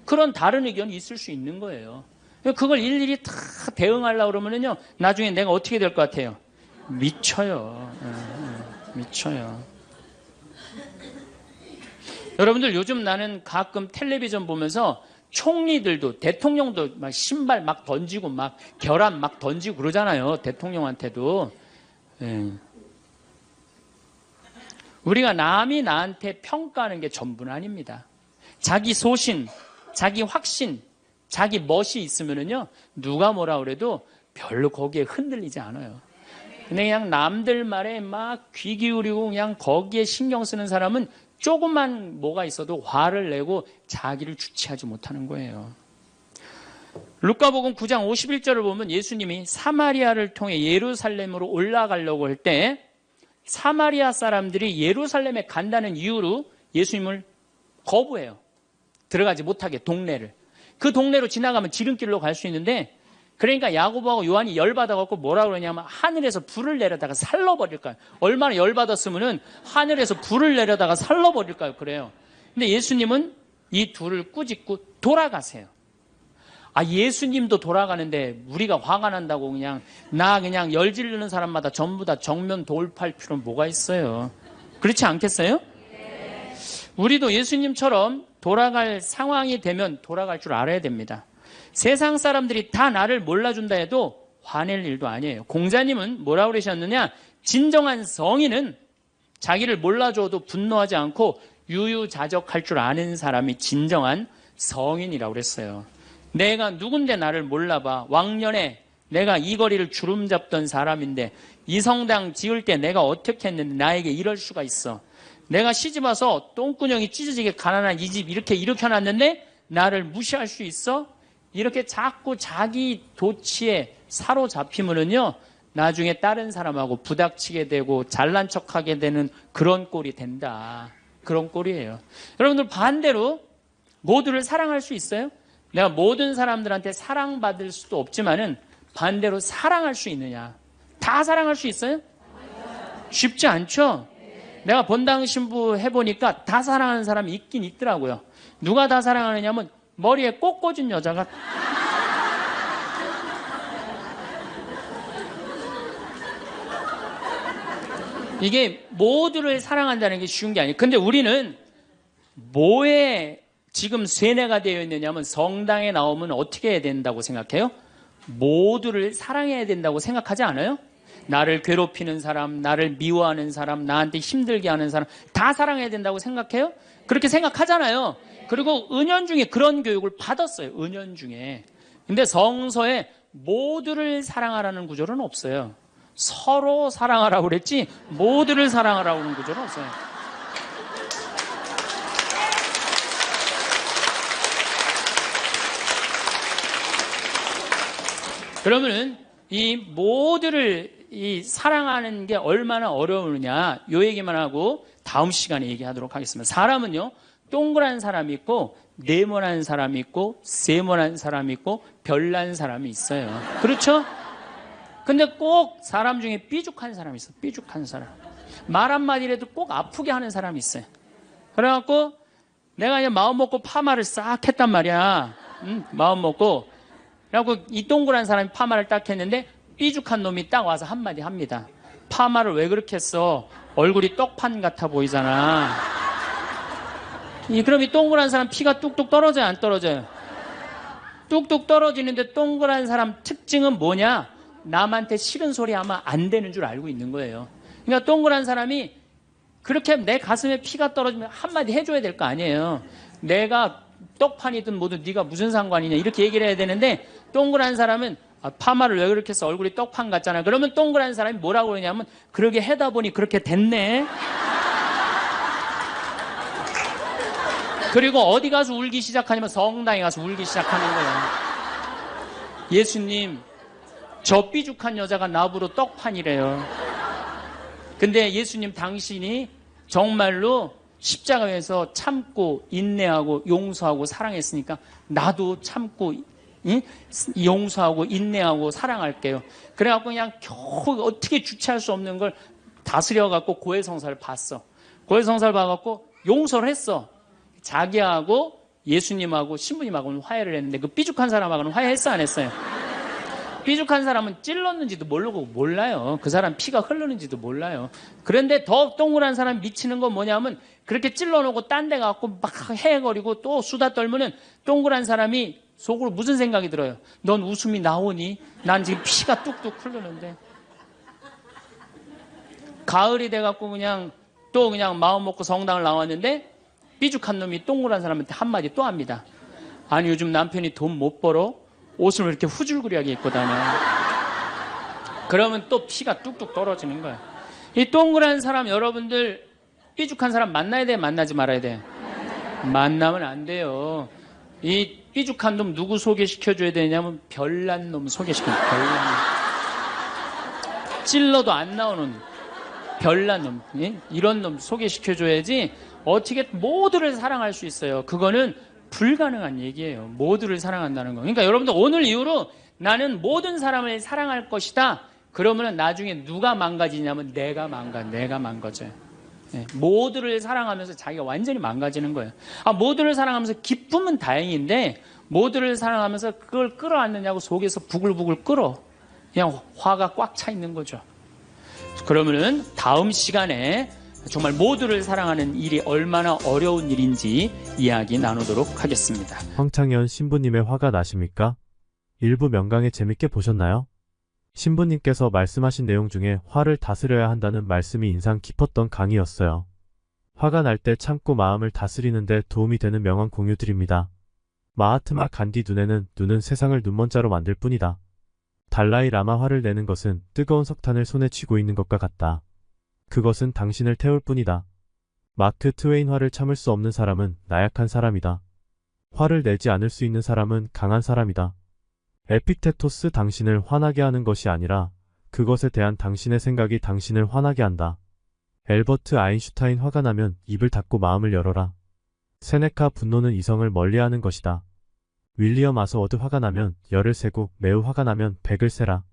그런 다른 의견이 있을 수 있는 거예요. 그걸 일일이 다 대응하려고 그러면요, 나중에 내가 어떻게 될 것 같아요? 미쳐요. 미쳐요. 여러분들, 요즘 나는 가끔 텔레비전 보면서 총리들도, 대통령도 막 신발 막 던지고 막 결함 막 던지고 그러잖아요. 대통령한테도. 우리가 남이 나한테 평가하는 게 전부는 아닙니다. 자기 소신, 자기 확신, 자기 멋이 있으면은요, 누가 뭐라 그래도 별로 거기에 흔들리지 않아요. 근데 그냥 남들 말에 막 귀 기울이고 그냥 거기에 신경 쓰는 사람은 조금만 뭐가 있어도 화를 내고 자기를 주체하지 못하는 거예요. 루카복음 9장 51절을 보면 예수님이 사마리아를 통해 예루살렘으로 올라가려고 할 때 사마리아 사람들이 예루살렘에 간다는 이유로 예수님을 거부해요. 들어가지 못하게, 동네를. 그 동네로 지나가면 지름길로 갈 수 있는데, 그러니까 야고보하고 요한이 열받아갖고 뭐라 그러냐면 하늘에서 불을 내려다가 살러버릴까요? 얼마나 열받았으면은 하늘에서 불을 내려다가 살러버릴까요? 그래요. 근데 예수님은 이 둘을 꾸짖고 돌아가세요. 예수님도 돌아가는데 우리가 화가 난다고 그냥 열 지르는 사람마다 전부 다 정면 돌파할 필요는 뭐가 있어요? 그렇지 않겠어요? 우리도 예수님처럼 돌아갈 상황이 되면 돌아갈 줄 알아야 됩니다. 세상 사람들이 다 나를 몰라준다 해도 화낼 일도 아니에요. 공자님은 뭐라고 그러셨느냐? 진정한 성인은 자기를 몰라줘도 분노하지 않고 유유자적할 줄 아는 사람이 진정한 성인이라고 그랬어요. 내가 누군데 나를 몰라봐. 왕년에 내가 이 거리를 주름 잡던 사람인데 이 성당 지을 때 내가 어떻게 했는데 나에게 이럴 수가 있어. 내가 시집와서 똥구녕이 찢어지게 가난한 이 집 이렇게 일으켜놨는데 나를 무시할 수 있어? 이렇게 자꾸 자기 도취에 사로잡히면은요, 나중에 다른 사람하고 부닥치게 되고 잘난 척하게 되는 그런 꼴이 된다. 그런 꼴이에요. 여러분들 반대로 모두를 사랑할 수 있어요? 내가 모든 사람들한테 사랑받을 수도 없지만은 반대로 사랑할 수 있느냐? 다 사랑할 수 있어요? 쉽지 않죠? 내가 본당 신부 해보니까 다 사랑하는 사람이 있긴 있더라고요. 누가 다 사랑하느냐면 머리에 꽃 꽂은 여자가 이게 모두를 사랑한다는 게 쉬운 게 아니에요. 근데 우리는 뭐에 지금 세뇌가 되어 있느냐면 성당에 나오면 어떻게 해야 된다고 생각해요? 모두를 사랑해야 된다고 생각하지 않아요? 나를 괴롭히는 사람, 나를 미워하는 사람, 나한테 힘들게 하는 사람 다 사랑해야 된다고 생각해요? 그렇게 생각하잖아요. 그리고 은연중에 그런 교육을 받았어요. 은연중에. 근데 성서에 모두를 사랑하라는 구절은 없어요. 서로 사랑하라고 그랬지 모두를 사랑하라고 하는 구절은 없어요. 그러면은 이 모두를 이 사랑하는 게 얼마나 어려우느냐 요 얘기만 하고 다음 시간에 얘기하도록 하겠습니다. 사람은요 동그란 사람이 있고 네모난 사람이 있고 세모난 사람이 있고 별난 사람이 있어요. 그렇죠? 근데 꼭 사람 중에 삐죽한 사람이 있어요. 삐죽한 사람. 말 한마디라도 꼭 아프게 하는 사람이 있어요. 그래갖고 내가 이제 마음 먹고 파마를 싹 했단 말이야. 마음 먹고. 그래갖고 이 동그란 사람이 파마를 딱 했는데 삐죽한 놈이 딱 와서 한마디 합니다. 파마를 왜 그렇게 했어? 얼굴이 떡판 같아 보이잖아. 그럼 이 동그란 사람 피가 뚝뚝 떨어져요? 안 떨어져요? 뚝뚝 떨어지는데 동그란 사람 특징은 뭐냐? 남한테 싫은 소리 하면 안 되는 줄 알고 있는 거예요. 그러니까 동그란 사람이 그렇게 내 가슴에 피가 떨어지면 한마디 해줘야 될 거 아니에요. 내가 떡판이든 뭐든 네가 무슨 상관이냐 이렇게 얘기를 해야 되는데 동그란 사람은 파마를 왜 그렇게 해서 얼굴이 떡판 같잖아. 그러면 동그란 사람이 뭐라고 그러냐면 그러게 해다 보니 그렇게 됐네. 그리고 어디 가서 울기 시작하냐면 성당에 가서 울기 시작하는 거예요. 예수님 저 삐죽한 여자가 나보러 떡판이래요. 근데 예수님 당신이 정말로 십자가에서 참고 인내하고 용서하고 사랑했으니까 나도 참고 용서하고 인내하고 사랑할게요. 그래갖고 그냥 겨우 어떻게 주체할 수 없는 걸 다스려갖고 고해성사를 봤어. 고해성사를 봐갖고 용서를 했어. 자기하고 예수님하고 신부님하고는 화해를 했는데 그 삐죽한 사람하고는 화해했어 안 했어요? 삐죽한 사람은 찔렀는지도 모르고 몰라요. 그 사람 피가 흐르는지도 몰라요. 그런데 더 동그란 사람 미치는 건 뭐냐면 그렇게 찔러놓고 딴 데 가고 막 헤헤거리고 또 수다 떨면은 동그란 사람이 속으로 무슨 생각이 들어요? 넌 웃음이 나오니? 난 지금 피가 뚝뚝 흐르는데. 가을이 돼갖고 그냥 또 그냥 마음 먹고 성당을 나왔는데 삐죽한 놈이 동그란 사람한테 한마디 또 합니다. 아니 요즘 남편이 돈 못 벌어? 옷을 왜 이렇게 후줄그리하게 입고 다녀? 그러면 또 피가 뚝뚝 떨어지는 거야. 이 동그란 사람 여러분들 삐죽한 사람 만나야 돼? 만나지 말아야 돼? 만나면 안 돼요. 이 삐죽한 놈 누구 소개시켜줘야 되냐면 별난 놈 소개시켜줘. 별난 놈. 찔러도 안 나오는 별난 놈. 이런 놈 소개시켜줘야지 어떻게 모두를 사랑할 수 있어요. 그거는 불가능한 얘기예요. 모두를 사랑한다는 거. 그러니까 여러분들 오늘 이후로 나는 모든 사람을 사랑할 것이다. 그러면 나중에 누가 망가지냐면 내가 망가져요. 네, 모두를 사랑하면서 자기가 완전히 망가지는 거예요. 모두를 사랑하면서 기쁨은 다행인데 모두를 사랑하면서 그걸 끌어안느냐고 속에서 부글부글 끓어. 그냥 화가 꽉 차 있는 거죠. 그러면은 다음 시간에 정말 모두를 사랑하는 일이 얼마나 어려운 일인지 이야기 나누도록 하겠습니다. 황창현 신부님의 화가 나십니까? 일부 명강의 재밌게 보셨나요? 신부님께서 말씀하신 내용 중에 화를 다스려야 한다는 말씀이 인상 깊었던 강의였어요. 화가 날 때 참고 마음을 다스리는데 도움이 되는 명언 공유 드립니다. 마하트마 간디 눈은 세상을 눈먼자로 만들 뿐이다. 달라이 라마 화를 내는 것은 뜨거운 석탄을 손에 쥐고 있는 것과 같다. 그것은 당신을 태울 뿐이다. 마크 트웨인 화를 참을 수 없는 사람은 나약한 사람이다. 화를 내지 않을 수 있는 사람은 강한 사람이다. 에피테토스 당신을 화나게 하는 것이 아니라 그것에 대한 당신의 생각이 당신을 화나게 한다. 엘버트 아인슈타인 화가 나면 입을 닫고 마음을 열어라. 세네카 분노는 이성을 멀리하는 것이다. 윌리엄 아서워드 화가 나면 열을 세고 매우 화가 나면 100을 세라.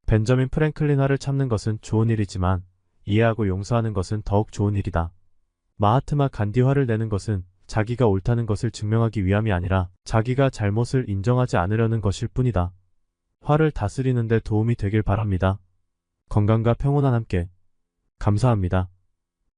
벤저민 프랭클린 화를 참는 것은 좋은 일이지만 이해하고 용서하는 것은 더욱 좋은 일이다. 마하트마 간디 화를 내는 것은 자기가 옳다는 것을 증명하기 위함이 아니라 자기가 잘못을 인정하지 않으려는 것일 뿐이다. 화를 다스리는 데 도움이 되길 바랍니다. 건강과 평온한 함께. 감사합니다.